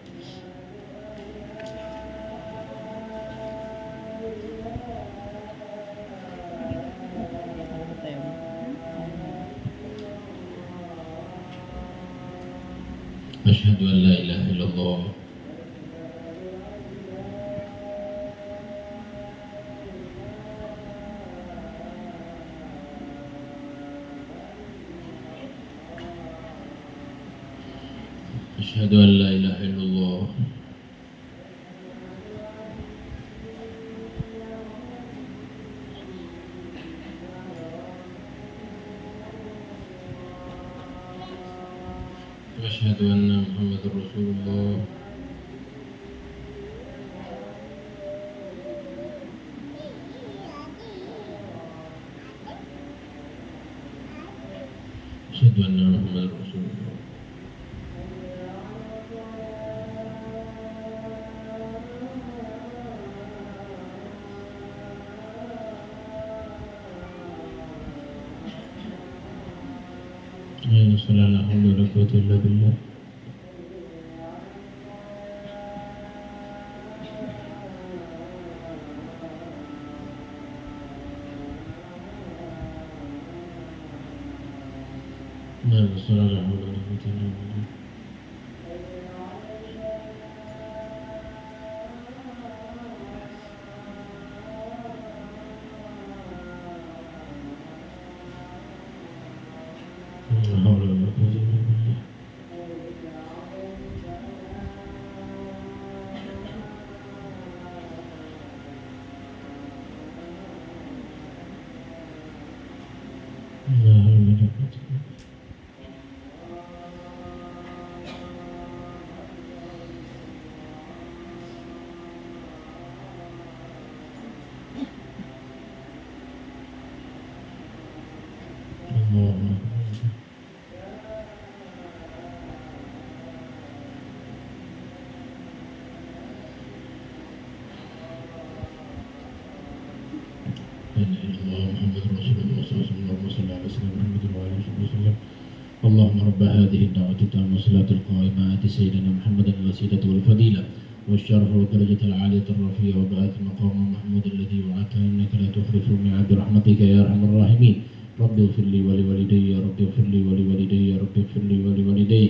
Asyhadu an la ilaha illallah. Asyhadu an la ilaha illallah. Asyhadu anna Muhammadar Rasulullah. Asyhadu anna Muhammadar Rasulullah. La haula wala quwwata illa billah. La haula wala quwwata illa billah. La haula wala quwwata illa billah. La haula wala quwwata illa billah. Allahu Akbar. اللهم رب هذه الدعوة التامة والصلاة القائمة آت سيدنا محمدا الوسيلة والفضيلة والشرف والدرجة العالية الرفيعة وبعث مقام محمود الذي وعدته إنك لا تخلف الميعاد برحمتك يا أرحم الراحمين. رب اغفر لي ولوالدي يا رب اغفر لي ولوالدي يا رب اغفر لي ولوالدي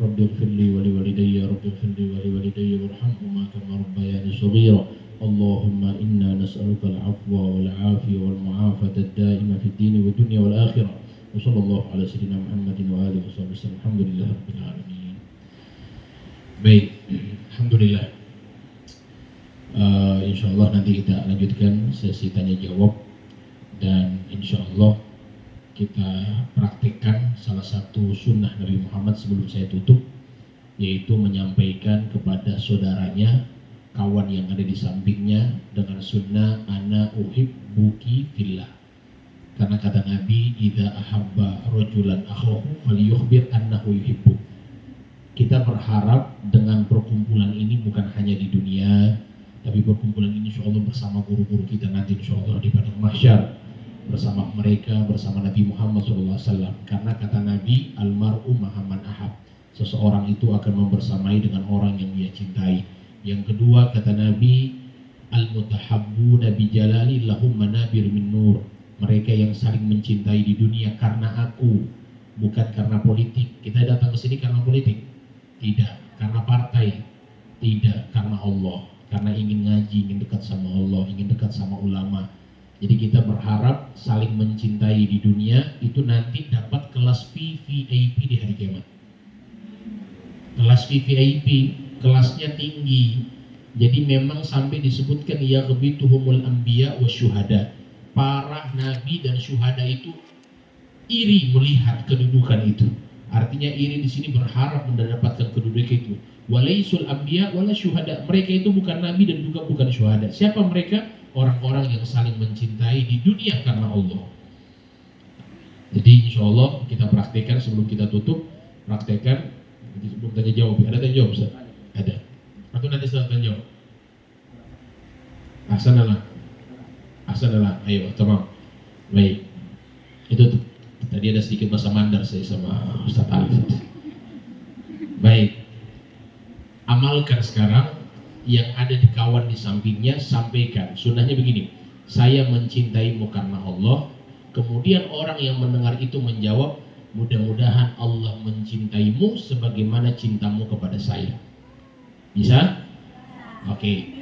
رب اغفر لي ولوالدي يا رب اغفر لي ولوالدي وارحمهما كما ربياني صغيرا. اللهم إنا نسألك العفو والعافية والمعافاة الدائمة في الدين والدنيا والآخرة. وصلى الله على سيدنا محمد وآله وصحبه وسلم. الحمد لله رب العالمين. Baik, alhamdulillah. Insya Allah nanti kita lanjutkan sesi tanya jawab dan insya Allah kita praktikkan salah satu sunnah Nabi Muhammad sebelum saya tutup, yaitu menyampaikan kepada saudaranya, kawan yang ada di sampingnya dengan sunnah ana uhibbuki fillah. Karena kata Nabi, idza ahabba rajulan akhahu falyukhbir annahu yuhibbu. Kita berharap dengan perkumpulan ini bukan hanya di berkumpulan ini insya Allah bersama guru-guru kita nanti insya Allah di padang mahsyar, bersama mereka, bersama Nabi Muhammad SAW. Karena kata Nabi, almar'u ma'a man ahab, seseorang itu akan membersamai dengan orang yang dia cintai. Yang kedua kata Nabi, al-mutahabbuna bi jalali lahum manabir min nur, mereka yang saling mencintai di dunia karena aku, bukan karena politik. Kita datang ke sini karena politik? Tidak. Karena partai? Tidak. Karena Allah. Karena ingin ngaji, ingin dekat sama Allah, ingin dekat sama ulama. Jadi kita berharap saling mencintai di dunia itu nanti dapat kelas VVIP di hari kiamat. Kelas VVIP, kelasnya tinggi. Jadi memang sampai disebutkan yaghbituhumul anbiya wasyuhada. Para nabi dan syuhada itu iri melihat kedudukan itu. Artinya iri di sini berharap mendapatkan kedudukan itu. Walaisul anbiya wala syuhada. Mereka itu bukan nabi dan juga bukan syuhada. Siapa mereka? Orang-orang yang saling mencintai di dunia karena Allah. Jadi insya Allah kita praktekkan sebelum kita tutup. Praktekkan sebelum tanya jawab. Ada tanya jawab Ustaz? Ada. Atau nanti setelah tanya jawab? Ahsanallah. Ayo, tamam. Baik. Itu tadi ada sedikit bahasa Mandar saya sama Ustaz Alif. Baik. Amalkan sekarang yang ada di kawan di sampingnya, sampaikan. Sunnahnya begini, saya mencintaimu karena Allah. Kemudian orang yang mendengar itu menjawab, mudah-mudahan Allah mencintaimu sebagaimana cintamu kepada saya. Bisa? Oke.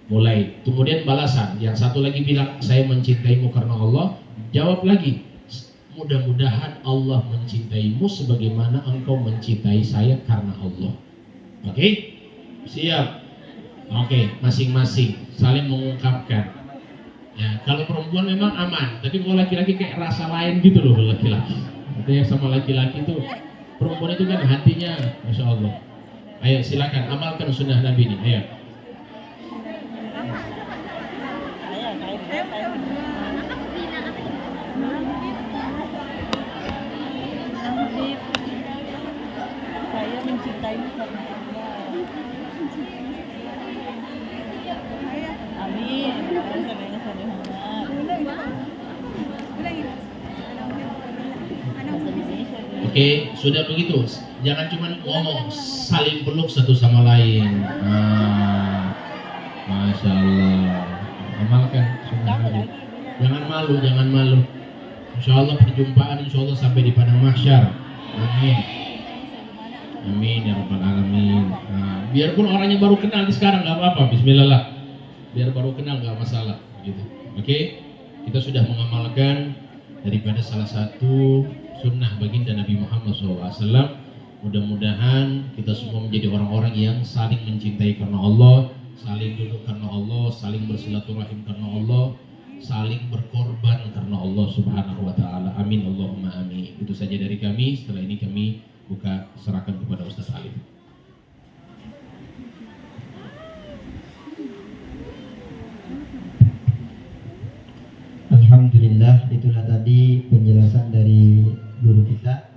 Mulai. Kemudian balasan. Yang satu lagi bilang, saya mencintaimu karena Allah. Jawab lagi, mudah-mudahan Allah mencintaimu sebagaimana engkau mencintai saya karena Allah. Oke? Siap? Oke, masing-masing saling mengungkapkan. Ya, kalau perempuan memang aman, tapi kalau laki-laki kayak rasa lain gitu loh laki-laki. Artinya sama laki-laki itu, perempuan itu kan hatinya, masya Allah. Ayo silakan amalkan sunnah Nabi ini. Ayo. Saya mencintaimu karena Allah. Amin. Oke, sudah begitu. Jangan cuma ngomong, saling peluk satu sama lain. Masya Allah. Amalkan sunnah Nabi. Jangan malu. Insya Allah perjumpaan insya Allah sampai di padang mahsyar. Amin. Amin ya rabbal alamin. Nah, biarpun orangnya baru kenal di sekarang nggak apa-apa. Bismillah lah. Biar baru kenal nggak masalah. Gitu. Oke. Kita sudah mengamalkan daripada salah satu sunnah baginda Nabi Muhammad SAW. Mudah-mudahan kita semua menjadi orang-orang yang saling mencintai karena Allah, saling duduk karena Allah, saling bersilaturahim karena Allah, saling berkorban karena Allah Subhanahu wa taala. Amin Allahumma amin. Itu saja dari kami. Setelah ini kami buka serahkan kepada Ustaz Alif. Alhamdulillah, itulah tadi penjelasan dari guru kita.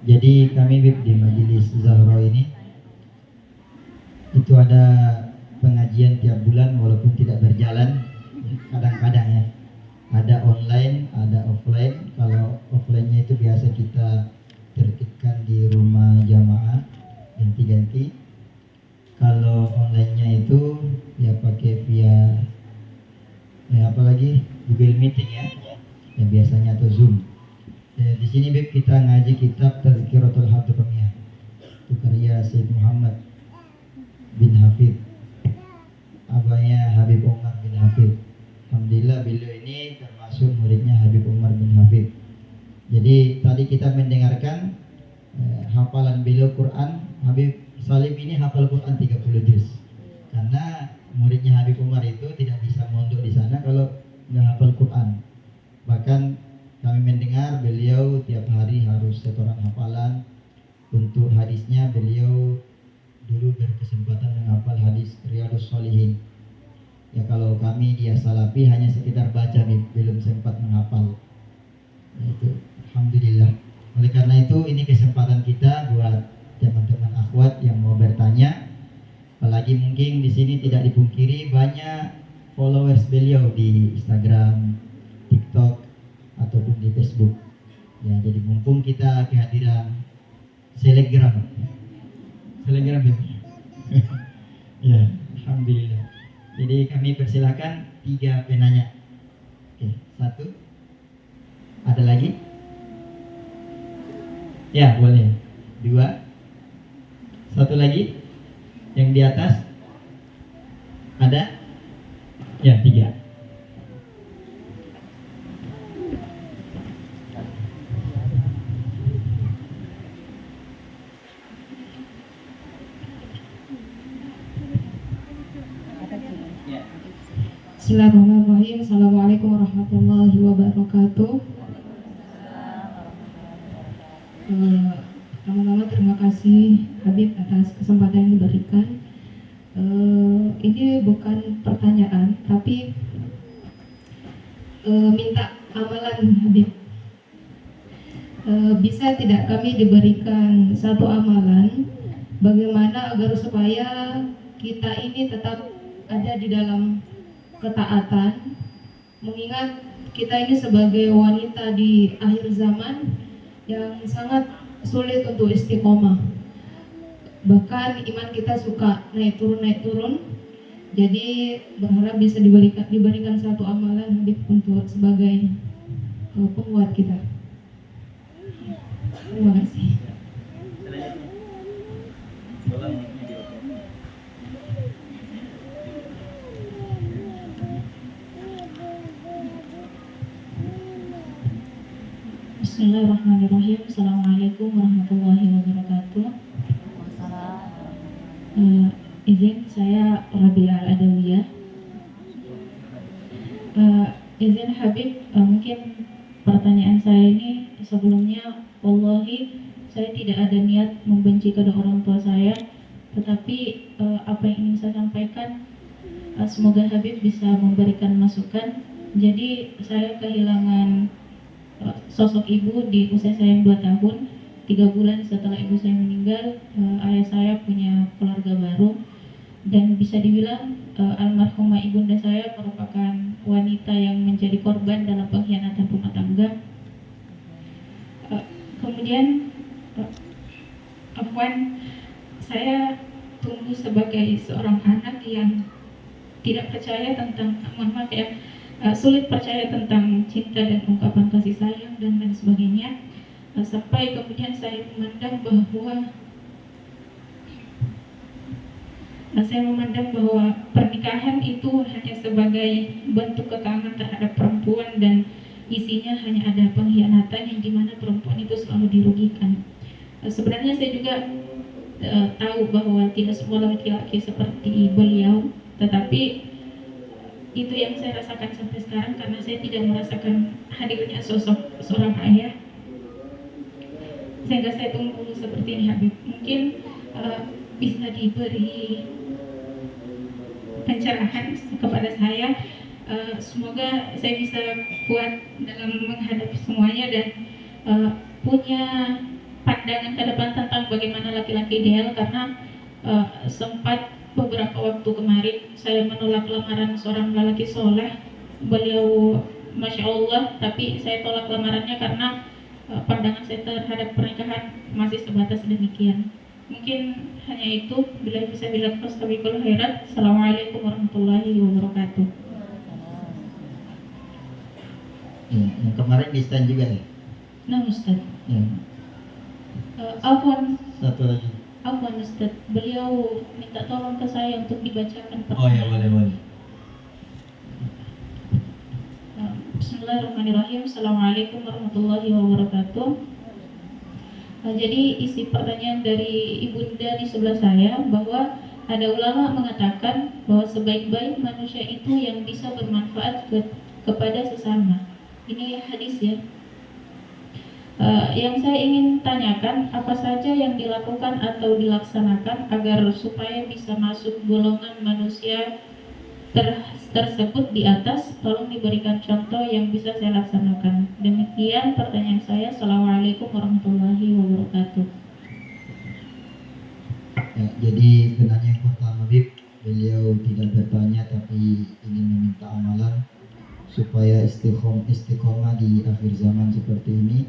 Jadi kami di Majelis Zahra ini itu ada pengajian tiap bulan walaupun tidak berjalan kadang-kadang ya. Ada online, ada offline. Kalau offline-nya itu biasa kita tertibkan di rumah jamaah ganti-ganti. Kalau online-nya itu ya pakai via apalagi Google Meeting ya, yang biasanya atau Zoom. Di sini Beb kita ngaji kitab Tazkiratul Hadramiyah, itu karya Syekh Muhammad bin Hafid, abahnya Habib Umar bin Hafid. Alhamdulillah beliau ini termasuk muridnya Habib Umar bin Hafid. Jadi tadi kita mendengarkan hafalan beliau Quran. Habib Salim ini hafal Quran 30 juz. Karena muridnya Habib Umar itu tidak bisa mondok di sana kalau nggak hafal Quran. Bahkan kami mendengar beliau tiap hari harus setoran hafalan. Untuk hadisnya beliau dulu berkesempatan menghafal hadis Riyadhus Shalihin. Ya kalau kami dia salafi hanya sekedar baca, belum sempat menghafal. Itu alhamdulillah. Oleh karena itu ini kesempatan kita buat teman-teman akhwat yang mau bertanya. Apalagi mungkin di sini tidak dipungkiri banyak followers beliau di Instagram, TikTok ataupun di Facebook. Ya, jadi mumpung kita kehadiran Telegram. Telegram ya. Ya, alhamdulillah. Jadi kami persilakan 3 penanya. Oke, 1. Ada lagi? Ya, boleh. 2. 1 lagi. Yang di atas. Ada? Ya, 3. Bismillahirrahmanirrahim. Assalamualaikum warahmatullahi wabarakatuh. Pertama-tama terima kasih Habib atas kesempatan yang diberikan. Ini bukan pertanyaan, tapi minta amalan Habib. Bisa tidak kami diberikan satu amalan bagaimana agar supaya kita ini tetap ada di dalam ketaatan, mengingat kita ini sebagai wanita di akhir zaman yang sangat sulit untuk istiqomah. Bahkan iman kita suka naik turun. Jadi berharap bisa diberikan satu amalan Habib untuk sebagai penguat kita. Terima kasih. Bismillahirrahmanirrahim. Assalamualaikum warahmatullahi wabarakatuh. Izin saya Rabi'ah Al-Adawiyah. Izin Habib, mungkin pertanyaan saya ini sebelumnya, wallahi saya tidak ada niat membenci kedua orang tua saya, tetapi apa yang ingin saya sampaikan, semoga Habib bisa memberikan masukan. Jadi saya kehilangan sosok ibu di usia saya yang 2 tahun. 3 bulan setelah ibu saya meninggal, ayah saya punya keluarga baru, dan bisa dibilang almarhumah ibunda saya merupakan wanita yang menjadi korban dalam pengkhianatan rumah tangga. Kemudian saya tumbuh sebagai seorang anak yang tidak percaya tentang, sulit percaya tentang cinta dan ungkapan kasih sayang dan lain sebagainya, sampai kemudian saya memandang bahwa pernikahan itu hanya sebagai bentuk kekaguman terhadap perempuan, dan isinya hanya ada pengkhianatan yang dimana perempuan itu selalu dirugikan. Sebenarnya saya juga tahu bahwa tidak semua laki-laki seperti beliau, tetapi itu yang saya rasakan sampai sekarang karena saya tidak merasakan hadirnya sosok seorang ayah, sehingga saya tunggu seperti ini Habib. Mungkin bisa diberi pencerahan kepada saya. Semoga saya bisa kuat dalam menghadapi semuanya dan punya pandangan ke depan tentang bagaimana laki-laki ideal, karena sempat beberapa waktu kemarin saya menolak lamaran seorang lelaki soleh. Beliau Masya Allah, tapi saya tolak lamarannya karena pandangan saya terhadap pernikahan masih sebatas demikian. Mungkin hanya itu. Bila bisa bilang fastabiqul khairat. Assalamualaikum warahmatullahi wabarakatuh. Yang kemarin di stand juga ya? Nah Ustaz, Ya. Afwan Satu lagi. Ustaz, beliau minta tolong ke saya untuk dibacakan Oh ya, boleh. Bismillahirrahmanirrahim. Assalamualaikum warahmatullahi wabarakatuh. Jadi isi pertanyaan dari ibunda di sebelah saya, bahwa ada ulama mengatakan bahwa sebaik-baik manusia itu yang bisa bermanfaat kepada sesama. Ini hadis ya. Yang saya ingin tanyakan, apa saja yang dilakukan atau dilaksanakan agar supaya bisa masuk golongan manusia tersebut di atas? Tolong diberikan contoh yang bisa saya laksanakan. Demikian pertanyaan saya. Assalamualaikum warahmatullahi wabarakatuh. Ya, jadi penanya yang pertama, Bib, beliau tidak bertanya tapi ingin meminta amalan supaya istiqomah di akhir zaman seperti ini.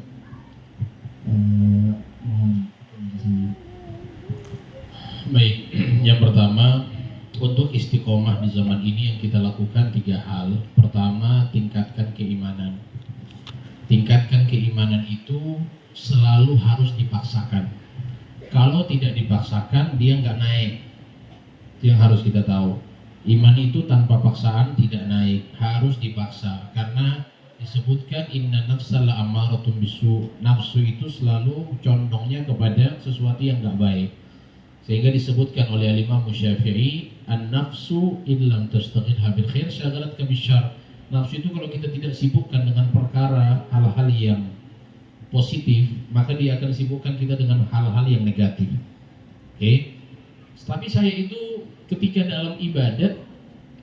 Mohon penjelasannya. Baik, yang pertama untuk istiqomah di zaman ini yang kita lakukan 3 hal. Pertama, tingkatkan keimanan. Tingkatkan keimanan itu selalu harus dipaksakan. Kalau tidak dipaksakan, dia nggak naik. Itu yang harus kita tahu. Iman itu tanpa paksaan tidak naik, harus dipaksa. Karena disebutkan inna nafsa la'ammaratun bisu. Nafsu itu selalu condongnya kepada sesuatu yang nggak baik. Sehingga disebutkan oleh Imam Syafi'i, an-nafsu illam tastaghilha bil khair syaghalat ka bisyarr. Nafsu itu kalau kita tidak sibukkan dengan perkara hal-hal yang positif, maka dia akan sibukkan kita dengan hal-hal yang negatif. Oke? Tapi saya itu ketika dalam ibadat,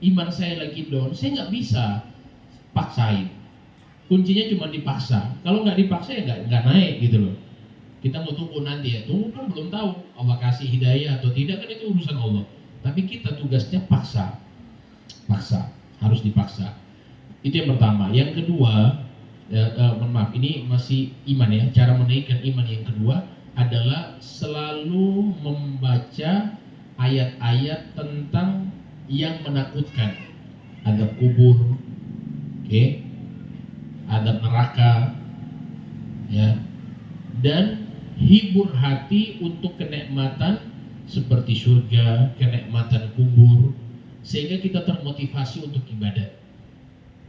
iman saya lagi down, saya nggak bisa paksain. Kuncinya cuma dipaksa. Kalau nggak dipaksa ya nggak naik gitu loh. Kita mau tunggu nanti ya, tunggu kan belum tahu Allah kasih hidayah atau tidak, kan itu urusan Allah. Tapi kita tugasnya paksa, harus dipaksa. Itu yang pertama. Yang kedua, maaf, ini masih iman ya. Cara menaikkan iman yang kedua adalah selalu membaca ayat-ayat tentang yang menakutkan, adab kubur, adab neraka, ya, dan hibur hati untuk kenikmatan seperti surga, kenikmatan kubur, sehingga kita termotivasi untuk ibadat.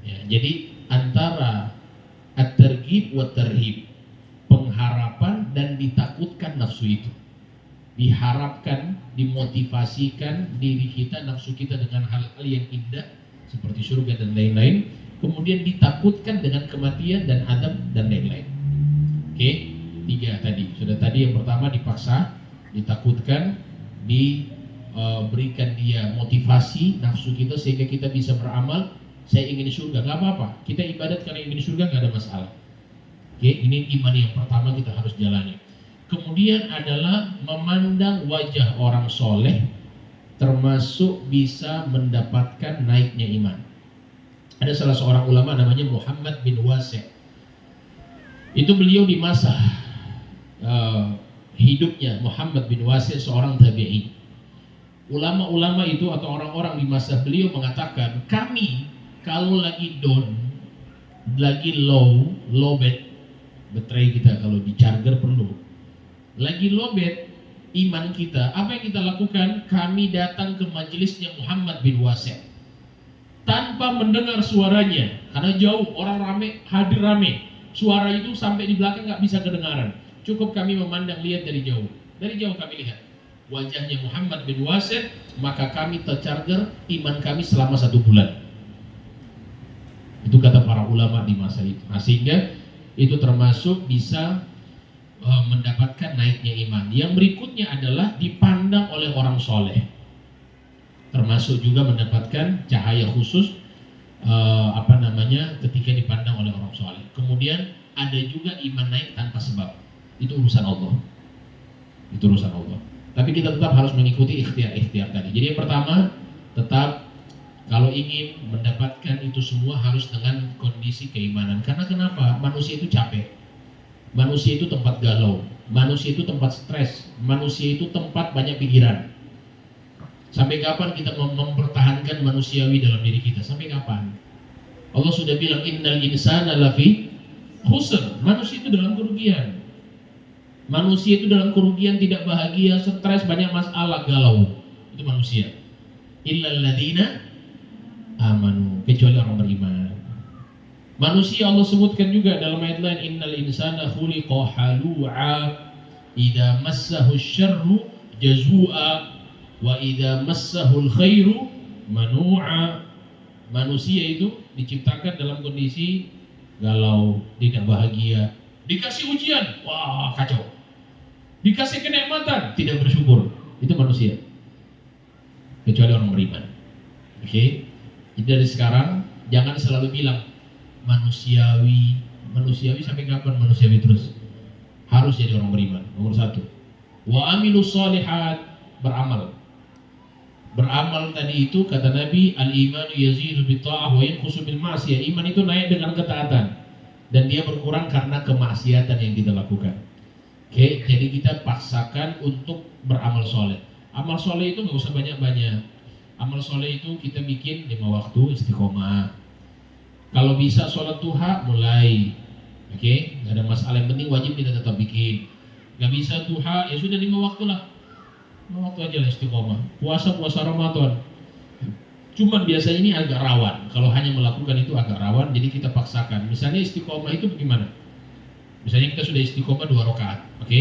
Ya, jadi antara at-targhib wa tarhib, pengharapan dan ditakutkan nafsu itu. Diharapkan, dimotivasikan diri kita, nafsu kita dengan hal-hal yang indah seperti surga dan lain-lain, kemudian ditakutkan dengan kematian dan adab dan lain-lain. Oke? 3 tadi. Sudah tadi yang pertama dipaksa, ditakutkan, diberikan dia motivasi nafsu kita sehingga kita bisa beramal. Saya ingin surga, nggak apa-apa. Kita ibadat karena ingin surga, nggak ada masalah. Oke, ini iman yang pertama kita harus jalani. Kemudian adalah memandang wajah orang soleh, termasuk bisa mendapatkan naiknya iman. Ada salah seorang ulama namanya Muhammad bin Wasi'. Itu beliau di masa hidupnya Muhammad bin Wasi' seorang tabi'in. Ulama-ulama itu atau orang-orang di masa beliau mengatakan, kami kalau lagi down, lagi low baterai kita kalau di charger perlu, lagi lowbat iman kita, apa yang kita lakukan? Kami datang ke majelisnya Muhammad bin Wasi' tanpa mendengar suaranya, karena jauh, orang rame, hadir rame, suara itu sampai di belakang nggak bisa kedengaran. Cukup kami memandang, lihat dari jauh kami lihat wajahnya Muhammad bin Wasi', maka kami tercharger iman kami selama 1 bulan. Itu kata para ulama di masa itu. Nah, sehingga itu termasuk bisa mendapatkan naiknya iman. Yang berikutnya adalah dipandang oleh orang soleh, termasuk juga mendapatkan cahaya khusus ketika dipandang oleh orang soleh. Kemudian ada juga iman naik tanpa sebab. Itu urusan Allah. Tapi kita tetap harus mengikuti ikhtiar tadi. Jadi yang pertama, tetap kalau ingin mendapatkan itu semua harus dengan kondisi keimanan. Karena kenapa? Manusia itu capek. Manusia itu tempat galau. Manusia itu tempat stres. Manusia itu tempat banyak pikiran. Sampai kapan kita mempertahankan manusiawi dalam diri kita? Sampai kapan? Allah sudah bilang innal insana lafi khusr. Manusia itu dalam kerugian. Manusia itu dalam kerugian, tidak bahagia, stres, banyak masalah, galau. Itu manusia. Illal ladzina amanu, kecuali orang beriman. Manusia Allah sebutkan juga dalam ayat lain, innal insana khuliqa halu'a idza massahu syarru jazua wa idza massahu khairu manu'a. Manusia itu diciptakan dalam kondisi galau, tidak bahagia. Dikasih ujian, wah kacau. Dikasih kenikmatan, tidak bersyukur. Itu manusia, kecuali orang beriman. Oke? Jadi dari sekarang jangan selalu bilang manusiawi sampai kapan manusiawi terus? Harus jadi orang beriman. Nomor 1. Wa amilus sholihat, beramal. Beramal tadi itu kata Nabi, al-imanu yazidu bitta'ah wa yanqusu bil ma'siyah. Iman itu naik dengan ketaatan dan dia berkurang karena kemaksiatan yang kita lakukan. Oke, jadi kita paksakan untuk beramal soleh. Amal soleh itu nggak usah banyak-banyak. Amal soleh itu kita bikin 5 waktu istiqomah. Kalau bisa sholat duha mulai, oke, nggak ada masalah. Yang penting wajib kita tetap bikin. Nggak bisa duha ya sudah 5 waktu lah. 5 waktu aja lah istiqomah. Puasa Ramadan. Cuman biasanya ini agak rawan. Kalau hanya melakukan itu agak rawan, jadi kita paksakan. Misalnya istiqomah itu bagaimana? Misalnya kita sudah istiqomah 2 rakaat, oke?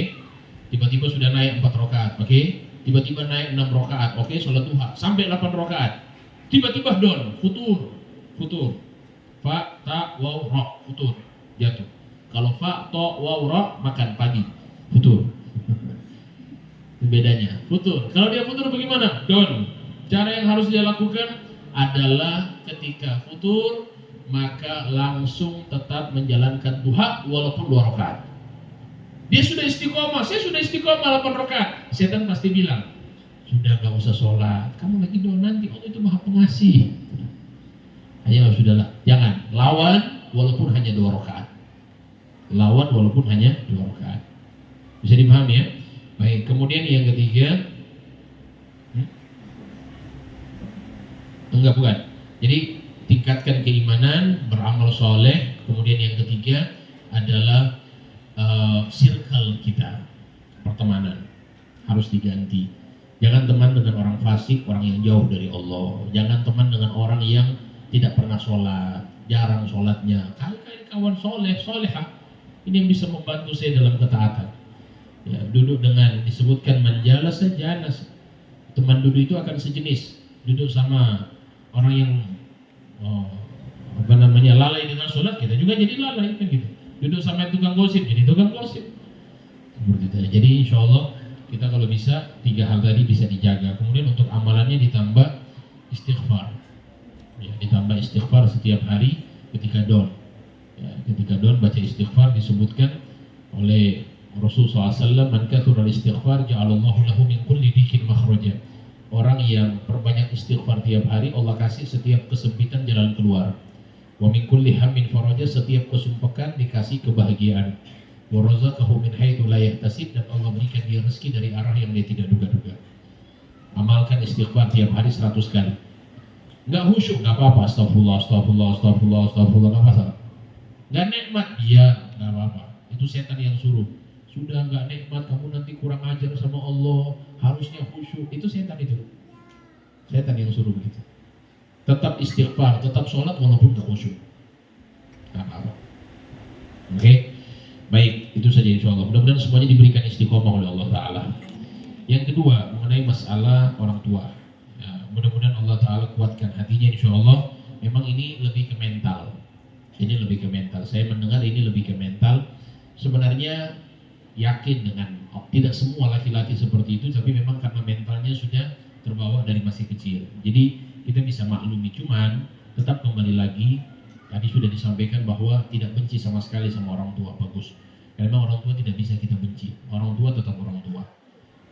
Tiba-tiba sudah naik 4 rakaat, oke? Tiba-tiba naik 6 rakaat, oke? Sholat duha sampai 8 rakaat. Tiba-tiba down, futur. Fa, ta, waw, ra, futur, jatuh. Kalau fa, to, waw, ra, makan pagi, futur. Itu bedanya, futur. Kalau dia futur bagaimana? Down. Cara yang harus dia lakukan adalah ketika futur maka langsung tetap menjalankan duha walaupun 2 rakaat. Dia sudah istiqomah, saya sudah istiqomah 8 rakaat. Setan pasti bilang, sudah gak usah sholat, kamu lagi down, nanti Allah itu maha pengasih. Ayo sudahlah, jangan. Lawan walaupun hanya 2 rakaat. Lawan walaupun hanya 2 rakaat. Bisa dipahami ya? Baik, kemudian yang ketiga, enggak bukan. Jadi tingkatkan keimanan, beramal soleh. Kemudian yang ketiga adalah circle kita, pertemanan harus diganti. Jangan teman dengan orang fasik, orang yang jauh dari Allah. Jangan teman dengan orang yang tidak pernah sholat, jarang sholatnya. Kali-kali kawan soleh, solehah, ini yang bisa membantu saya dalam ketaatan. Ya, duduk dengan disebutkan manjala sejanas. Teman duduk itu akan sejenis. Duduk sama orang yang lalai dengan sholat, kita juga jadi lalai kan gitu. Duduk sama tukang gosip, jadi tukang gosip. Seperti itu. Jadi insya Allah kita kalau bisa 3 hal tadi bisa dijaga. Kemudian untuk amalannya ditambah istighfar. Ya, ditambah istighfar setiap hari ketika down. Ya, ketika down baca istighfar, disebutkan oleh Rasulullah SAW, man kathura al-istighfar ja'alallahu lahu min kulli dikin makhraja. Orang yang perbanyak istighfar tiap hari, Allah kasih setiap kesempitan jalan keluar. Wa min kulli hammin faraja, setiap kesumpekan dikasih kebahagiaan. Wa razaqahu min haitsu la yahtasib, dan Allah berikan dia rezeki dari arah yang dia tidak duga-duga. Amalkan istighfar tiap hari 100 kali. Enggak khusyuk, enggak apa-apa. Astagfirullah, enggak masalah. Enggak nikmat, iya, enggak apa-apa. Itu setan yang suruh. Sudah enggak nikmat, kamu nanti kurang ajar sama Allah, harusnya khusyuk. Itu setan itu. Setan yang suruh begitu. Tetap istighfar, tetap sholat walaupun enggak khusyuk. Enggak apa-apa. Oke. Baik, itu saja insyaallah. Mudah-mudahan semuanya diberikan istiqomah oleh Allah Ta'ala. Yang kedua, mengenai masalah orang tua. Ya, mudah-mudahan Allah Ta'ala kuatkan hatinya insyaallah. Memang ini lebih ke mental. Ini lebih ke mental. Saya mendengar ini lebih ke mental. Sebenarnya yakin dengan tidak semua laki-laki seperti itu, tapi memang karena mentalnya sudah terbawa dari masih kecil. Jadi kita bisa maklumi, cuman tetap kembali lagi tadi sudah disampaikan bahwa tidak benci sama sekali sama orang tua, bagus. Karena orang tua tidak bisa kita benci. Orang tua tetap orang tua.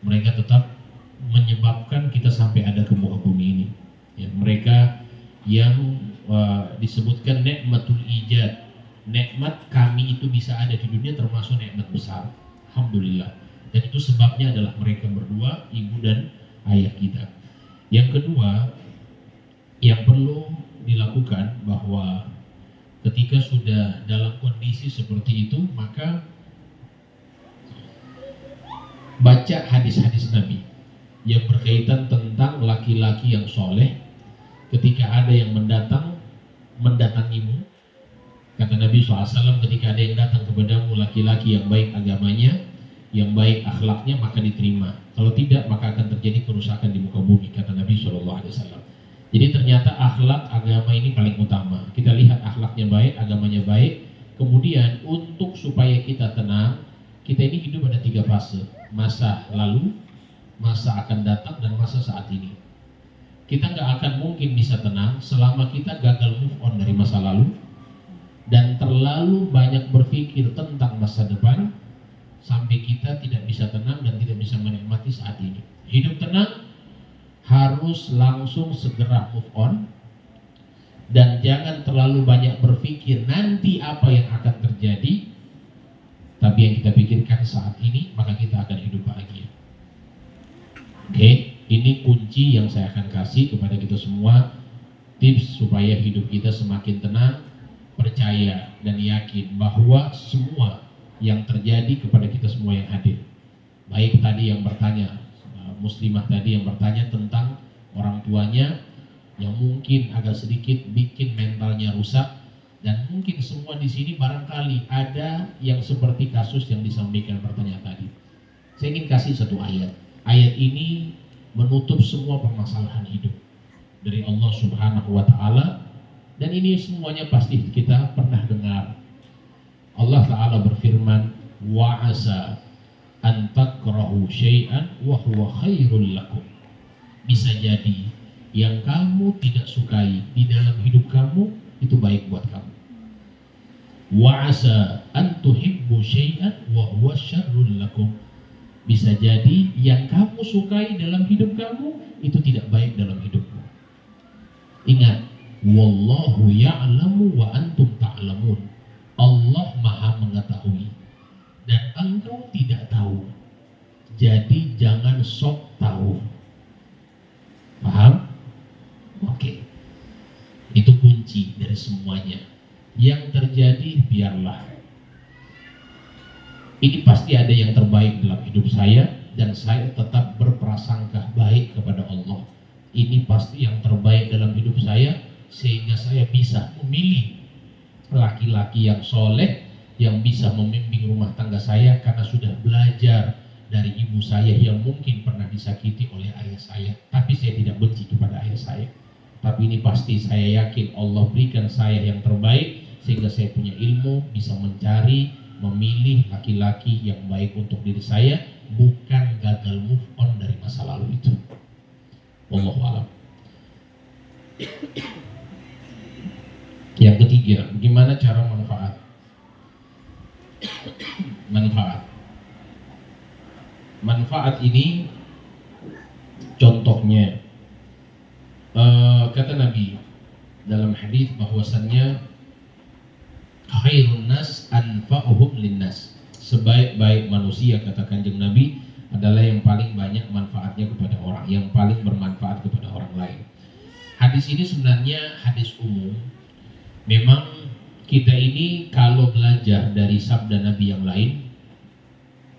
Mereka tetap menyebabkan kita sampai ada ke muka bumi ini. Ya, mereka yang disebutkan nikmatul ijad. Nikmat kami itu bisa ada di dunia termasuk nikmat besar. Alhamdulillah. Dan itu sebabnya adalah mereka berdua, ibu dan ayah kita. Yang kedua, yang perlu dilakukan bahwa ketika sudah dalam kondisi seperti itu, maka baca hadis-hadis Nabi yang berkaitan tentang laki-laki yang soleh. Ketika ada yang mendatangimu, kata Nabi SAW, ketika ada yang datang kepadamu laki-laki yang baik agamanya, yang baik akhlaknya, maka diterima. Kalau tidak, maka akan terjadi kerusakan di muka bumi, kata Nabi SAW. Jadi ternyata akhlak agama ini paling utama. Kita lihat akhlaknya baik, agamanya baik. Kemudian untuk supaya kita tenang, kita ini hidup ada 3 fase. Masa lalu, masa akan datang, dan masa saat ini. Kita nggak akan mungkin bisa tenang selama kita gagal move on dari masa lalu dan terlalu banyak berpikir tentang masa depan, sampai kita tidak bisa tenang dan tidak bisa menikmati saat ini. Hidup tenang harus langsung segera move on, dan jangan terlalu banyak berpikir nanti apa yang akan terjadi, tapi yang kita pikirkan saat ini, maka kita akan hidup bahagia. Oke, ini kunci yang saya akan kasih kepada kita semua, tips supaya hidup kita semakin tenang, percaya dan yakin bahwa semua yang terjadi kepada kita semua yang hadir. Baik tadi yang bertanya, muslimah tadi yang bertanya tentang orang tuanya yang mungkin agak sedikit bikin mentalnya rusak, dan mungkin semua di sini barangkali ada yang seperti kasus yang disampaikan pertanyaan tadi. Saya ingin kasih satu ayat. Ayat ini menutup semua permasalahan hidup dari Allah Subhanahu wa Ta'ala, dan ini semuanya pasti kita pernah dengar. Allah Ta'ala berfirman, wa asa an takrahu syai'an wa huwa khairul lakum. Bisa jadi yang kamu tidak sukai di dalam hidup kamu itu baik buat kamu. Wa asa an tuhibbu syai'an wa huwa syarrul lakum. Bisa jadi yang kamu sukai dalam hidup kamu itu tidak baik dalam hidupmu. Ingat, wallahu ya'lamu wa antum ta'lamun. Allah Maha mengetahui dan engkau tidak tahu. Jadi jangan sok tahu. Paham? Oke. Itu kunci dari semuanya. Yang terjadi biarlah. Ini pasti ada yang terbaik dalam hidup saya, dan saya tetap berprasangka baik kepada Allah. Ini pasti yang terbaik dalam hidup saya, sehingga saya bisa memilih laki-laki yang soleh, yang bisa memimpin rumah tangga saya, karena sudah belajar dari ibu saya yang mungkin pernah disakiti oleh ayah saya, tapi saya tidak benci kepada ayah saya. Tapi ini pasti saya yakin Allah berikan saya yang terbaik, sehingga saya punya ilmu, bisa mencari, memilih laki-laki yang baik untuk diri saya, bukan gagal move on dari masa lalu itu. Wallahu a'lam. Yang ketiga, bagaimana cara manfaat? Manfaat ini contohnya, kata Nabi dalam hadis bahwasannya khairun nas anfa'uhum linnas. Sebaik-baik manusia, kata Kanjeng Nabi, adalah yang paling banyak manfaatnya kepada orang, yang paling bermanfaat kepada orang lain. Hadis ini sebenarnya hadis umum. Memang kita ini kalau belajar dari sabda Nabi yang lain,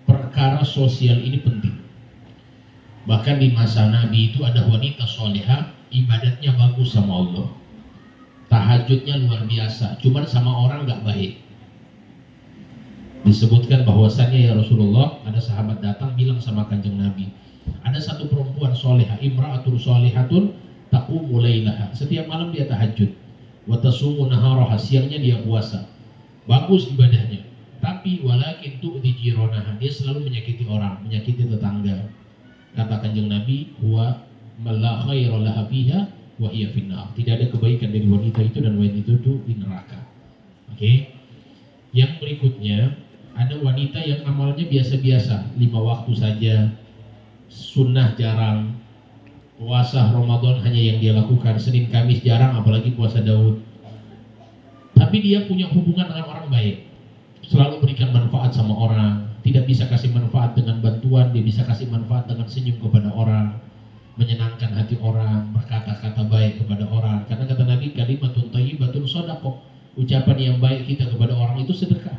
perkara sosial ini penting. Bahkan di masa Nabi itu ada wanita solehah, ibadatnya bagus sama Allah, tahajudnya luar biasa, cuman sama orang gak baik. Disebutkan bahwasannya, ya Rasulullah, ada sahabat datang bilang sama Kanjeng Nabi, ada satu perempuan solehah, imra'atul solehatun taqumu lailaha, setiap malam dia tahajud, wa tasumu naharaha, siangnya dia puasa, bagus ibadahnya, tapi walakin tu'dhi jironaha, dia selalu menyakiti orang, menyakiti tetangga. Kata Kanjeng Nabi, wa la khaira laha fiha wa hiya finnar, tidak ada kebaikan dari wanita itu, dan wanita itu di neraka. Oke. Yang berikutnya, ada wanita yang amalnya biasa-biasa, 5 waktu saja, sunnah jarang, puasa Ramadan hanya yang dia lakukan, Senin Kamis jarang, apalagi puasa Daud. Tapi dia punya hubungan dengan orang baik, selalu berikan manfaat sama orang, tidak bisa kasih manfaat dengan bantuan, dia bisa kasih manfaat dengan senyum kepada orang, menyenangkan hati orang, berkata-kata baik kepada orang. Karena kata Nabi, kalimatun thayyibatun shadaqah, ucapan yang baik kita kepada orang itu sedekah,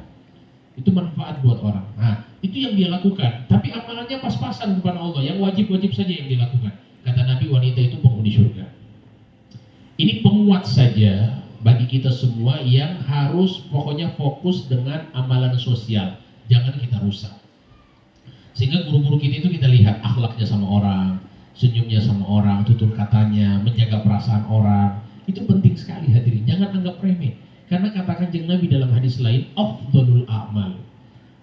itu manfaat buat orang. Nah, itu yang dia lakukan, tapi amalannya pas-pasan kepada Allah, yang wajib-wajib saja yang dilakukan. Kata Nabi, wanita itu penghuni surga. Ini penguat saja bagi kita semua yang harus pokoknya fokus dengan amalan sosial, jangan kita rusak. Sehingga guru-guru kita itu kita lihat akhlaknya sama orang, senyumnya sama orang, tutur katanya, menjaga perasaan orang, itu penting sekali hadirin, jangan anggap remeh. Karena katakan Kanjeng Nabi dalam hadis lain, afdhalul a'mal,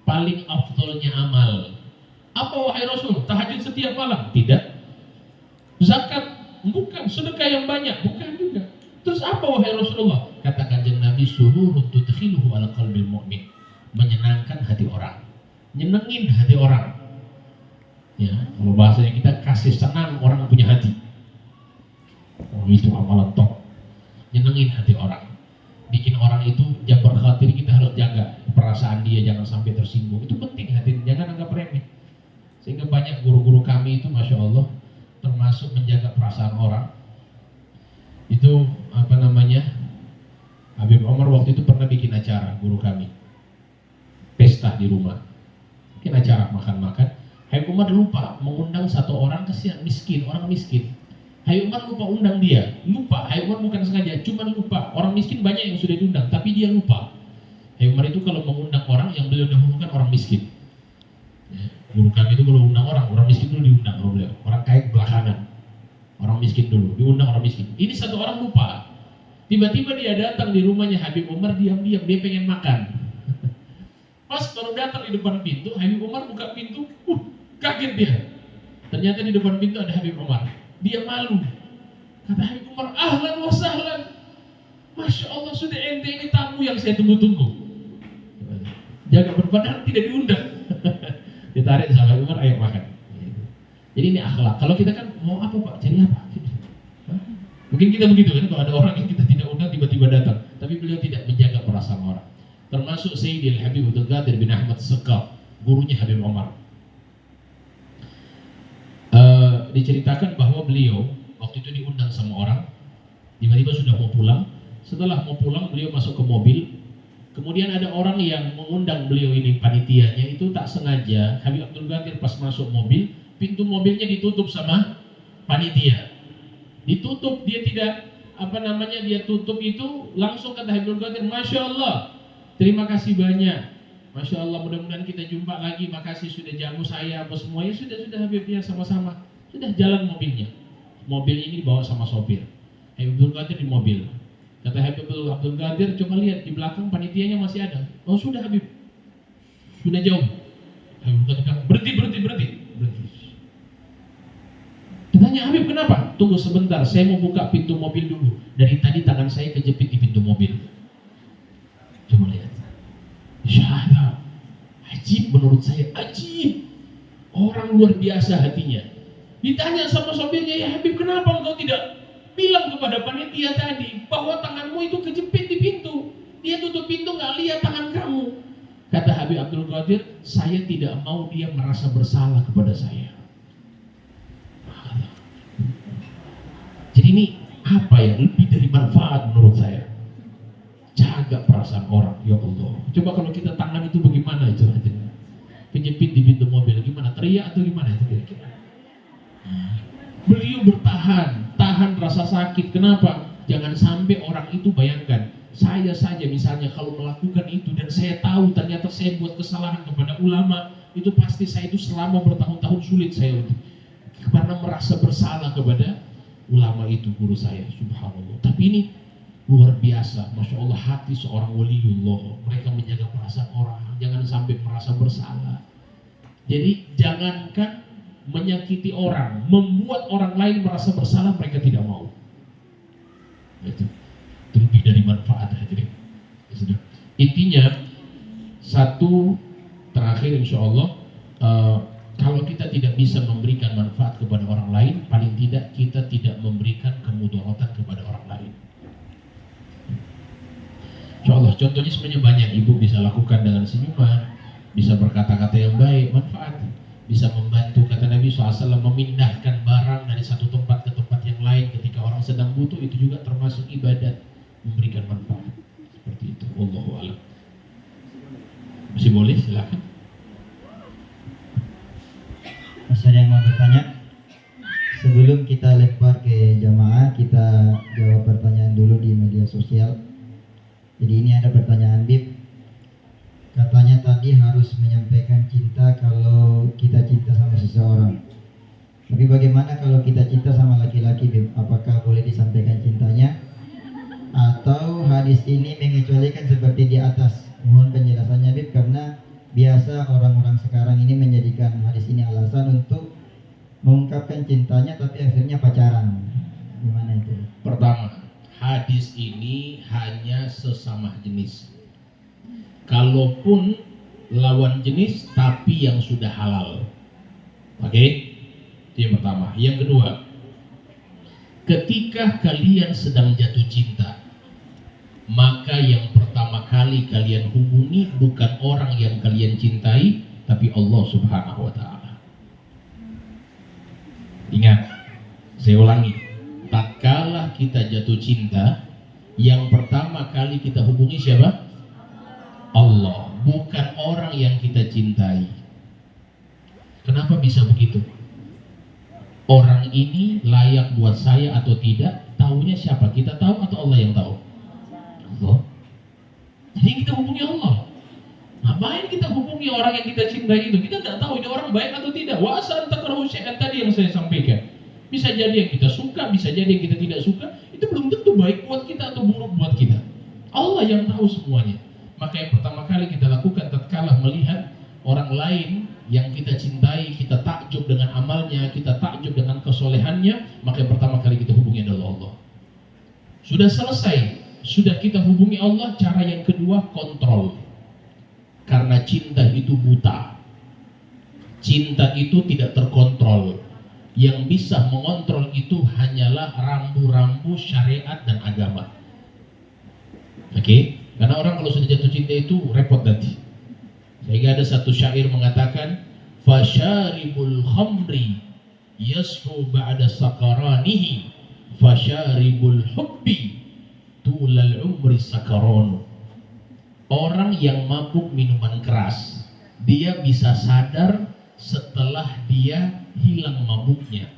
paling afdhalnya amal. Apa wahai Rasul? Tahajud setiap malam? Tidak. Zakat? Bukan. Sedekah yang banyak? Bukan juga. Terus apa wahai Rasulullah? Kata Kanjeng Nabi, sururun tudkhiluhu ala qalbil mu'min, menyenangkan hati orang. nyenengin hati orang. Ya, kalau bahasanya kita kasih senang orang punya hati. Oh, itu amalan top. Nyenengin hati orang. Bikin orang itu jangan berkhawatir, kita harus jaga perasaan dia jangan sampai tersinggung. Itu penting hati, jangan anggap remeh. Sehingga banyak guru-guru kami itu Masya Allah termasuk menjaga perasaan orang. Itu Habib Omar waktu itu pernah bikin acara, guru kami pesta di rumah, bikin acara makan-makan. Habib Umar lupa mengundang satu orang, kesian miskin, orang miskin. Habib Umar lupa undang dia, lupa. Habib Umar bukan sengaja, cuma lupa. Orang miskin banyak yang sudah diundang, tapi dia lupa. Habib Umar itu kalau mengundang orang, yang beliau dahulukan orang miskin. Ya, guru kami itu kalau undang orang miskin dulu diundang oleh beliau. Orang kaya belakangan, orang miskin dulu diundang orang miskin. Ini satu orang lupa. Tiba-tiba dia datang di rumahnya Habib Umar, diam-diam dia pengen makan. Pas baru datang di depan pintu, Habib Umar buka pintu, kaget dia. Ternyata di depan pintu ada Habib Umar. Dia malu. Kata Habib Umar, ahlan wa sahlan. Masya Allah, sudah ente ini tamu yang saya tunggu-tunggu. Jaga berbadan, tidak diundang. Ditarik sama Habib Umar, ayo makan. Jadi ini akhlak. Kalau kita kan mau apa Pak? Cari apa? Mungkin kita begitu kan, kalau ada orang yang kita tidak undang tiba-tiba datang. Tapi beliau tidak menjaga perasaan orang. Termasuk Sayyidil Habib Abdul Qadir bin Ahmad Sekaf, gurunya Habib Umar. Diceritakan bahwa beliau waktu itu diundang sama orang, tiba-tiba sudah mau pulang. Setelah mau pulang, beliau masuk ke mobil. Kemudian ada orang yang mengundang beliau ini, panitianya itu tak sengaja. Habib Abdul Qadir pas masuk mobil, pintu mobilnya ditutup sama panitia. Ditutup, dia tidak dia tutup itu langsung kata Habib Abdul Qadir, Masya Allah, terima kasih banyak. Masya Allah, mudah-mudahan kita jumpa lagi. Makasih sudah jamu saya apa semuanya. Sudah Habib ya, sama-sama. Sudah jalan mobilnya. Mobil ini dibawa sama sopir. Habib Abdul Qadir di mobil. Kata Habib Abdul Qadir, coba lihat di belakang panitianya masih ada. Oh sudah Habib, sudah jauh. Habib katakan berhenti. Ditanya Habib kenapa? Tunggu sebentar, saya mau buka pintu mobil dulu. Dari tadi tangan saya kejepit di pintu mobil. Coba lihat. Syahada, ajib menurut saya, ajib. Orang luar biasa hatinya. Ditanya sama sopirnya, ya Habib kenapa engkau tidak bilang kepada panitia tadi bahwa tanganmu itu kejepit di pintu? Dia tutup pintu nggak lihat tangan kamu. Kata Habib Abdul Qadir, saya tidak mau dia merasa bersalah kepada saya. Jadi ini apa ya, lebih dari manfaat menurut saya. Jaga perasaan orang, ya Allah. Coba kalau kita tangan itu bagaimana itu hatinya? Kejepit di pintu mobil, gimana? Teriak atau gimana itu kira-kira? Beliau bertahan, tahan rasa sakit. Kenapa? Jangan sampai orang itu, bayangkan, saya saja misalnya kalau melakukan itu dan saya tahu ternyata saya buat kesalahan kepada ulama, itu pasti saya itu selama bertahun-tahun sulit saya itu. Karena merasa bersalah kepada ulama itu, guru saya, subhanallah. Tapi ini luar biasa, Masya Allah, hati seorang waliullah. Mereka menjaga perasaan orang, jangan sampai merasa bersalah. Jadi jangankan menyakiti orang, membuat orang lain merasa bersalah, mereka tidak mau. Itu lebih dari manfaat hadirin. Intinya satu, terakhir insya Allah, kalau kita tidak bisa memberikan manfaat kepada orang lain, paling tidak kita tidak memberikan kemudaratan kepada orang lain. Insya Allah, contohnya sebenarnya banyak. Ibu bisa lakukan dengan senyuman, bisa berkata-kata yang baik, manfaat. Bisa membantu, kata Nabi SAW, memindahkan barang dari satu tempat ke tempat yang lain ketika orang sedang butuh, itu juga termasuk ibadat, memberikan manfaat. Seperti itu, wallahu a'lam. Masih boleh, silakan. Masih ada yang mau bertanya? Sebelum kita lempar ke jamaah, kita jawab pertanyaan dulu di media sosial. Jadi ini ada pertanyaan Bib. Katanya tadi harus menyampaikan cinta kalau kita cinta sama seseorang. Tapi bagaimana kalau kita cinta sama laki-laki, Bib? Apakah boleh disampaikan cintanya? Atau hadis ini mengecualikan seperti di atas? Mohon penjelasannya, Bib, karena biasa orang-orang sekarang ini menjadikan hadis ini alasan untuk mengungkapkan cintanya tapi akhirnya pacaran. Gimana itu? Pertama, hadis ini hanya sesama jenis. Kalaupun lawan jenis tapi yang sudah halal. Oke? Itu yang pertama. Yang kedua, ketika kalian sedang jatuh cinta, maka yang pertama kali kalian hubungi bukan orang yang kalian cintai, tapi Allah Subhanahu wa Ta'ala. Ingat, saya ulangi, tatkala kita jatuh cinta, yang pertama kali kita hubungi siapa? Allah, bukan orang yang kita cintai. Kenapa bisa begitu? Orang ini layak buat saya atau tidak, tahunya siapa? Kita tahu atau Allah yang tahu? Allah. Jadi kita hubungi Allah. Ngapain kita hubungi orang yang kita cintai itu? Kita tidak tahu ini orang baik atau tidak. Wa asa an takrahu syai'an, tadi yang saya sampaikan. Bisa jadi yang kita suka, bisa jadi yang kita tidak suka. Itu belum tentu baik buat kita atau buruk buat kita. Allah yang tahu semuanya. Maka yang pertama kali kita lakukan tatkala melihat orang lain yang kita cintai, kita takjub dengan amalnya, kita takjub dengan kesolehannya, maka yang pertama kali kita hubungi adalah Allah. Sudah selesai, sudah kita hubungi Allah, cara yang kedua kontrol. Karena cinta itu buta. Cinta itu tidak terkontrol. Yang bisa mengontrol itu hanyalah rambu-rambu syariat dan agama. Oke? Karena orang kalau sudah jatuh cinta itu repot nanti. Sehingga ada satu syair mengatakan, fasyaribul khamri yasfu ba'da sakaranihi, fasyaribul hubbi tulal umri sakaronu. Orang yang mabuk minuman keras, dia bisa sadar setelah dia hilang mabuknya.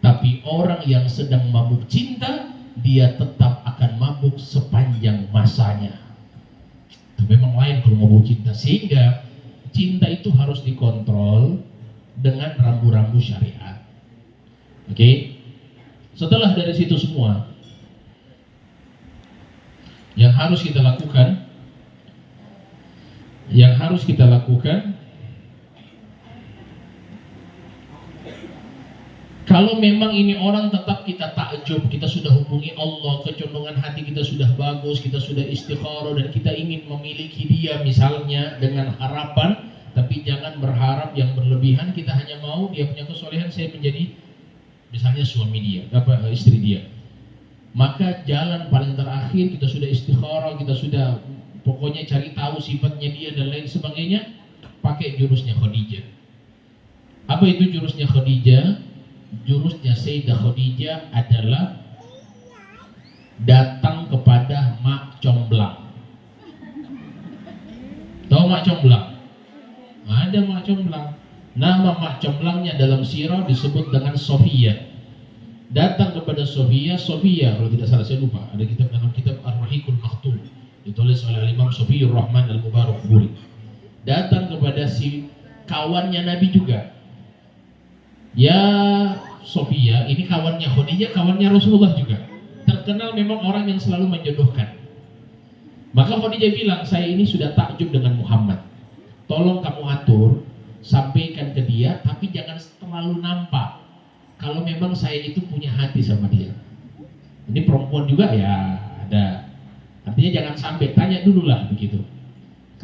Tapi orang yang sedang mabuk cinta, dia tetap akan mabuk sepanjang masanya. Itu memang lain kalau mabuk cinta. Sehingga cinta itu harus dikontrol dengan rambu-rambu syariat. Oke? Setelah dari situ semua, yang harus kita lakukan, kalau memang ini orang tetap kita takjub, kita sudah hubungi Allah, kecondongan hati kita sudah bagus, kita sudah istikharah dan kita ingin memiliki dia misalnya dengan harapan, tapi jangan berharap yang berlebihan. Kita hanya mau dia punya kesolehan, saya menjadi misalnya suami dia, istri dia. Maka jalan paling terakhir kita sudah istikharah, kita sudah pokoknya cari tahu sifatnya dia dan lain sebagainya, pakai jurusnya Khadijah. Apa itu jurusnya Khadijah? Jurusnya Sayyidah Khadijah adalah datang kepada Mak Comblang. Tahu Mak Comblang? Ada Mak Comblang. Nama Mak Comblangnya dalam sirah disebut dengan Sofia. Datang kepada Sofia, kalau tidak salah saya lupa, ada kitab dalam kitab Ar-Rahiqul Maktum ditulis oleh Imam Sofiyur Rahman Al-Mubarakfuri. Datang kepada si kawannya Nabi juga. Ya Sofia, ini kawannya Khadijah, kawannya Rasulullah juga. Terkenal memang orang yang selalu menjodohkan. Maka Khadijah bilang, saya ini sudah takjub dengan Muhammad. Tolong kamu atur, sampaikan ke dia, tapi jangan terlalu nampak. Kalau memang saya itu punya hati sama dia. Ini perempuan juga ya ada. Artinya jangan sampai, tanya dulu lah begitu.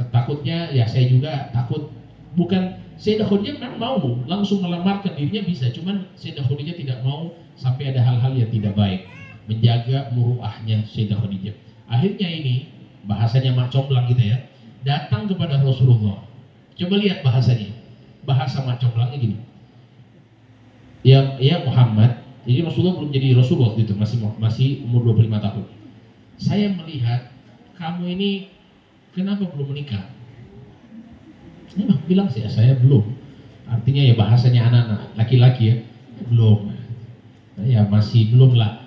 Takutnya ya saya juga takut. Bukan Sayyidah Khadijah memang mau langsung melamarkan dirinya bisa, cuman Sayyidah Khadijah tidak mau sampai ada hal-hal yang tidak baik, menjaga muruahnya Sayyidah Khadijah. Akhirnya ini bahasanya Mak Comblang gitu ya, datang kepada Rasulullah. Coba lihat bahasanya, bahasa Mak Comblangnya gini. Ya Muhammad, jadi Rasulullah belum jadi Rasulullah waktu itu, masih umur 25 tahun. Saya melihat kamu ini kenapa belum menikah? Bilang saya belum. Artinya ya bahasanya anak-anak laki-laki ya, belum. Ya masih belum lah.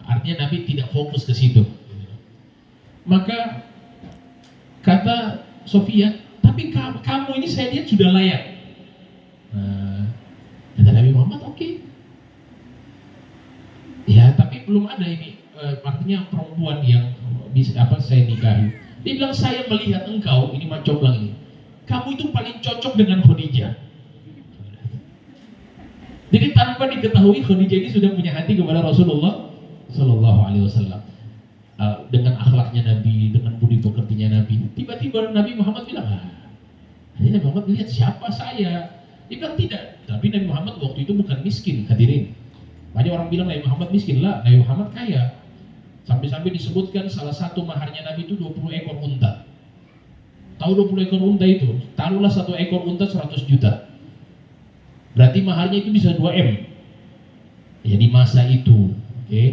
Artinya Nabi tidak fokus ke situ. Maka kata Sofia, tapi kamu ini saya lihat sudah layak. Kata Nabi Muhammad, oke. Ya tapi belum ada ini. Artinya perempuan yang bisa saya nikahi. Dia bilang, saya melihat engkau, ini Mak Comblang ini, kamu itu paling cocok dengan Khadijah. Jadi tanpa diketahui Khadijah ini sudah punya hati kepada Rasulullah Sallallahu Alaihi Wasallam. Dengan akhlaknya Nabi, dengan budi pekertinya Nabi, tiba-tiba Nabi Muhammad bilang, Jadi Nabi Muhammad lihat siapa saya. Dia bilang tidak. Tapi Nabi Muhammad waktu itu bukan miskin, hadirin. Banyak orang bilang Nabi Muhammad miskin lah, Nabi Muhammad kaya. Sampai-sampai disebutkan salah satu maharnya Nabi itu 20 ekor unta. Tahu 20 ekor unta itu? Taruhlah satu ekor unta 100 juta. Berarti maharnya itu bisa 2M. Ya di masa itu, oke?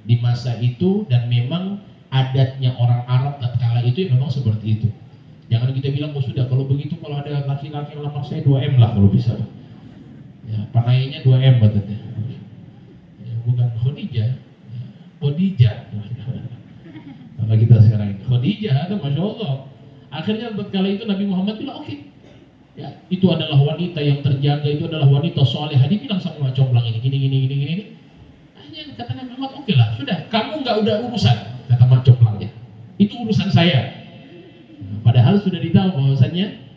Di masa itu, dan memang adatnya orang Arab tatkala itu ya memang seperti itu. Jangan kita bilang, oh sudah kalau begitu kalau ada laki-laki yang lamar saya 2M lah kalau bisa. Ya, panainya 2M katanya. Ya, bukan Khadijah, ya, Khadijah. Kalau kita sekarang ini Khadijah ada, masya Allah. Akhirnya tatkala itu Nabi Muhammad bilang oke. Ya, itu adalah wanita yang terjaga, itu adalah wanita soleh. Dia bilang sama comblang ini gini. Akhirnya kata Nabi Muhammad, oke lah, sudah, kamu nggak udah urusan, kata mak comblangnya. Itu urusan saya. Nah, padahal sudah ditahu bahwasannya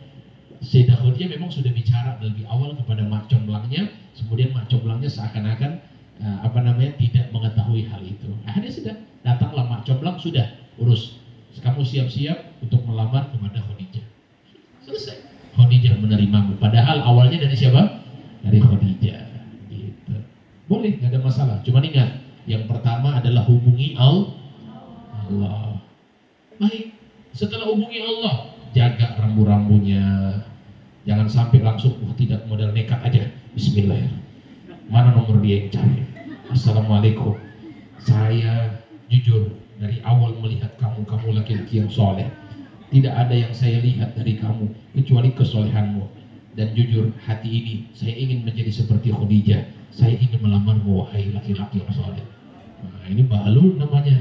Sayyidah Khadijah memang sudah bicara lebih awal kepada mak comblangnya, kemudian mak comblangnya seakan-akan tidak mengetahui hal itu. Akhirnya sudah datanglah mak comblang, sudah urus. Kamu siap-siap untuk melamar kepada Khadijah. Selesai. Khadijah menerimamu. Padahal awalnya dari siapa? Dari Khadijah. Gitu. Boleh, nggak ada masalah. Cuma ingat, yang pertama adalah hubungi Allah. Baik. Setelah hubungi Allah, jaga rambu-rambunya. Jangan sampai langsung, tidak, modal nekat aja. Bismillahirrahmanirrahim. Mana nomor dia yang cari? Assalamualaikum. Saya jujur dari awal melihat kamu laki-laki yang soleh. Tidak ada yang saya lihat dari kamu kecuali kesolehanmu. Dan jujur hati ini saya ingin menjadi seperti Khadijah. Saya ingin melamarmu wahai laki-laki yang soleh. Nah, ini bahlul namanya.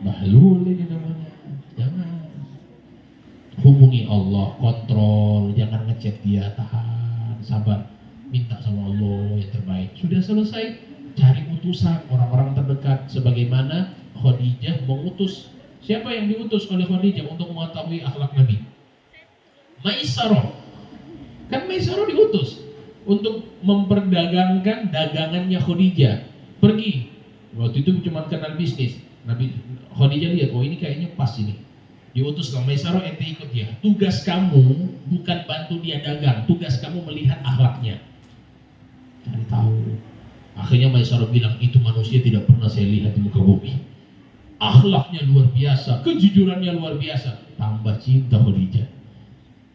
Bahlul ini namanya. Jangan. Hubungi Allah, kontrol, jangan ngecek dia, tahan, sabar, minta sama Allah yang terbaik. Sudah selesai, cari utusan orang-orang terdekat sebagaimana Khadijah mengutus. Siapa yang diutus oleh Khadijah untuk mengetahui akhlak Nabi? Maisarah. Kan Maisarah diutus untuk memperdagangkan dagangannya Khadijah. Pergi. Waktu itu cuma kenal bisnis. Khadijah lihat, oh ini kayaknya pas ini. Diutus ke Maisarah, ente ikut dia. Tugas kamu bukan bantu dia dagang, tugas kamu melihat akhlaknya. Cari tahu. Akhirnya Maisarah bilang, itu manusia tidak pernah saya lihat di muka bumi. Akhlaknya luar biasa, kejujurannya luar biasa. Tambah cinta Khadijah.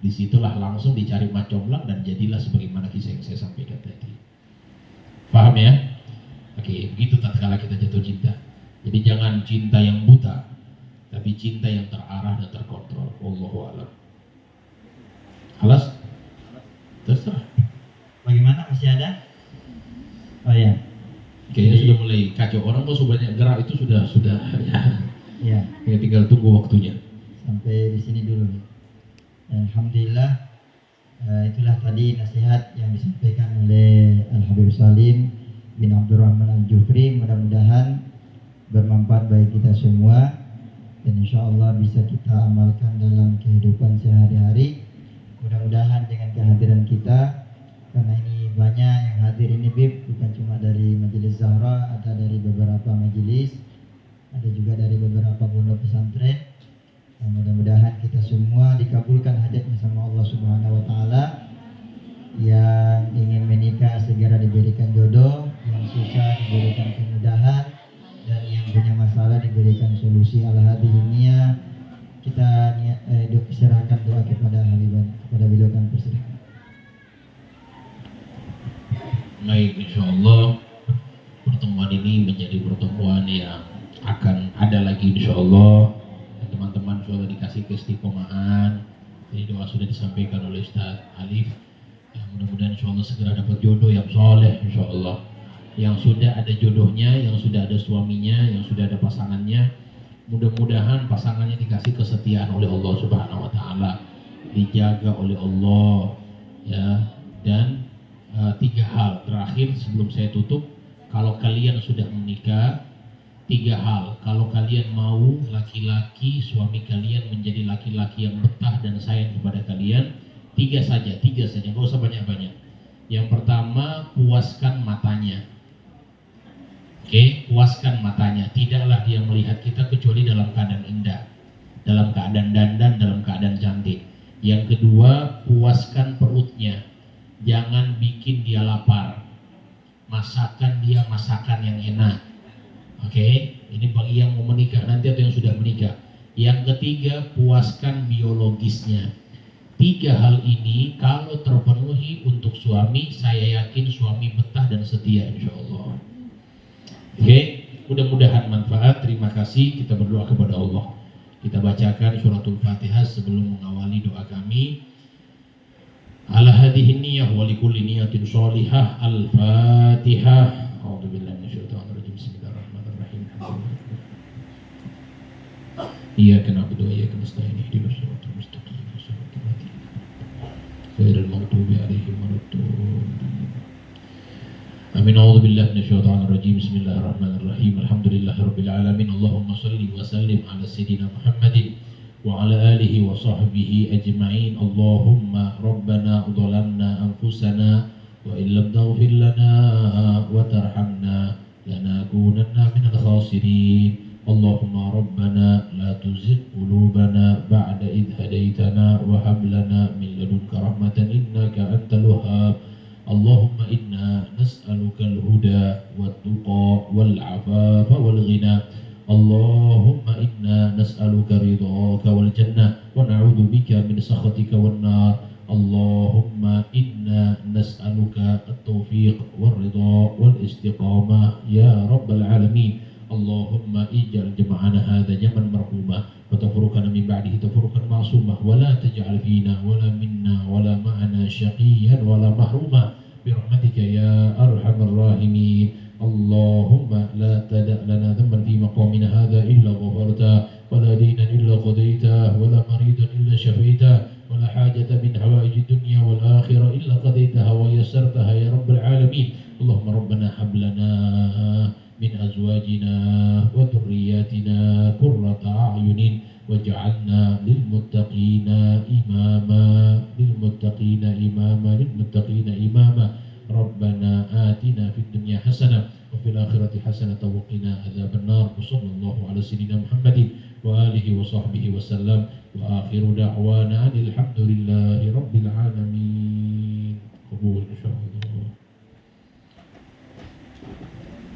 Disitulah langsung dicari macomlang dan jadilah sebagaimana kisah yang saya sampaikan tadi. Paham ya? Oke, begitu tatkala kita jatuh cinta. Jadi jangan cinta yang buta, tapi cinta yang terarah dan terkontrol. Wallahu a'lam. Halas? Terserah. Bagaimana, masih ada? Oh ya. Kayaknya sudah mulai kacau. Orang kok banyak gerak itu sudah Ya. Ya tinggal tunggu waktunya. Sampai di sini dulu. Alhamdulillah, itulah tadi nasihat yang disampaikan oleh Al-Habib Salim bin Abdurrahman Al-Jufri. Mudah-mudahan bermanfaat bagi kita semua dan insya Allah bisa kita amalkan dalam kehidupan sehari-hari. Mudah-mudahan dengan kehadiran kita, karena ini banyak yang hadir ini Bib, bukan cuma dari Majelis Zahra, ada dari beberapa majelis, ada juga dari beberapa pondok pesantren. Mudah-mudahan kita semua dikabulkan hajatnya sama Allah Subhanahu wa Ta'ala. Yang ingin menikah segera diberikan jodoh, yang susah diberikan kemudahan, dan yang punya masalah diberikan solusi ala hadhihi. Kita serahkan doa kepada Habibana, kepada beliau kami persilakan. Baik, insya Allah pertemuan ini menjadi pertemuan yang akan ada lagi insya Allah. Teman-teman sudah dikasih keistiqomahan. Jadi doa sudah disampaikan oleh Ustaz Alif. Ya, mudah-mudahan insya Allah segera dapat jodoh yang soleh insya Allah. Yang sudah ada jodohnya, yang sudah ada suaminya, yang sudah ada pasangannya, mudah-mudahan pasangannya dikasih kesetiaan oleh Allah Subhanahu Wa Taala, dijaga oleh Allah, ya. Dan 3 hal terakhir sebelum saya tutup. Kalau kalian sudah menikah, 3 hal. Kalau kalian mau laki-laki suami kalian menjadi laki-laki yang betah dan sayang kepada kalian, 3 saja, nggak usah banyak-banyak. Yang pertama, puaskan matanya. Oke, puaskan matanya. Tidaklah dia melihat kita kecuali dalam keadaan indah, dalam keadaan dandan, dalam keadaan cantik. Yang kedua, puaskan perutnya. Jangan bikin dia lapar. Masakan dia masakan yang enak. Oke, ini bagi yang mau menikah nanti atau yang sudah menikah. Yang ketiga, puaskan biologisnya. 3 hal ini kalau terpenuhi untuk suami, saya yakin suami betah dan setia insya Allah. Oke, mudah-mudahan manfaat. Terima kasih. Kita berdoa kepada Allah. Kita bacakan suratul Fatihah sebelum mengawali doa kami. Ala hadhihi niyyah wa likulli niyatin shalihah. Al-Fatihah. A'udzubillahi minasyaitonir rajim. Bismillahirrahmanirrahim. Iyyaka na'budu wa iyyaka nasta'in. Ihdinas siratal mustaqim. Ghairil maghdubi 'alaihim waladdallin. Amin. A'udzu billahi minasyaitonir rajim. Bismillahirrahmanirrahim. Alhamdulillahirabbil alamin. Allahumma shalli wa sallim ala sayyidina Muhammadin wa ala alihi wa sahbihi ajma'in. Allahumma rabbana dhalamna anfusana wa illam taghfir lana wa tarhamna lanakunanna minal khasirin. Allahumma rabbana la tuzigh qulubana ba'da idh hadaitana wa hab lana min ladunka rahmatan innaka antal wahhab. Allahumma inna nas'aluka al-huda wat-tuqa wal-'afafa wal-ghina. Allahumma inna nas'aluka ridhaka wal jannah wa na'udzu bika min sakhatika wan nar. Allahumma inna nas'aluka at-taufiq war-ridha wal-istiqamah ya rabbal alamin. Allahumma ij'al jama'ana hadha jam'an marhumah wa tafruqana min ba'dihi tafruqan ma'sumah wa la taj'al fina wa la minna wa la ma'ana syaqiyyan wa la mahrumah bi rahmatika ya arhamar rahimin. Allahumma la tada' lana dhanban fi maqamina hadha illa ghafarta wa la dinan illa qadaita wa la maridan illa shafaita wa la hajata min hawaiji dunya wal akhirah illa qadaitaha wa yassartaha ya rabbal alamin. Allahumma rabbana hab lana min azwajina wa dhurriyyatina qurrata a'yunin waj'alna lil muttaqina imama Rabbana atina fid dunya hasanah wa fil akhirati hasanah wa qina adzaban nar. Sallallahu ala sayyidina Muhammadin wa alihi wa sahbihi wa sallam wa akhiru da'wana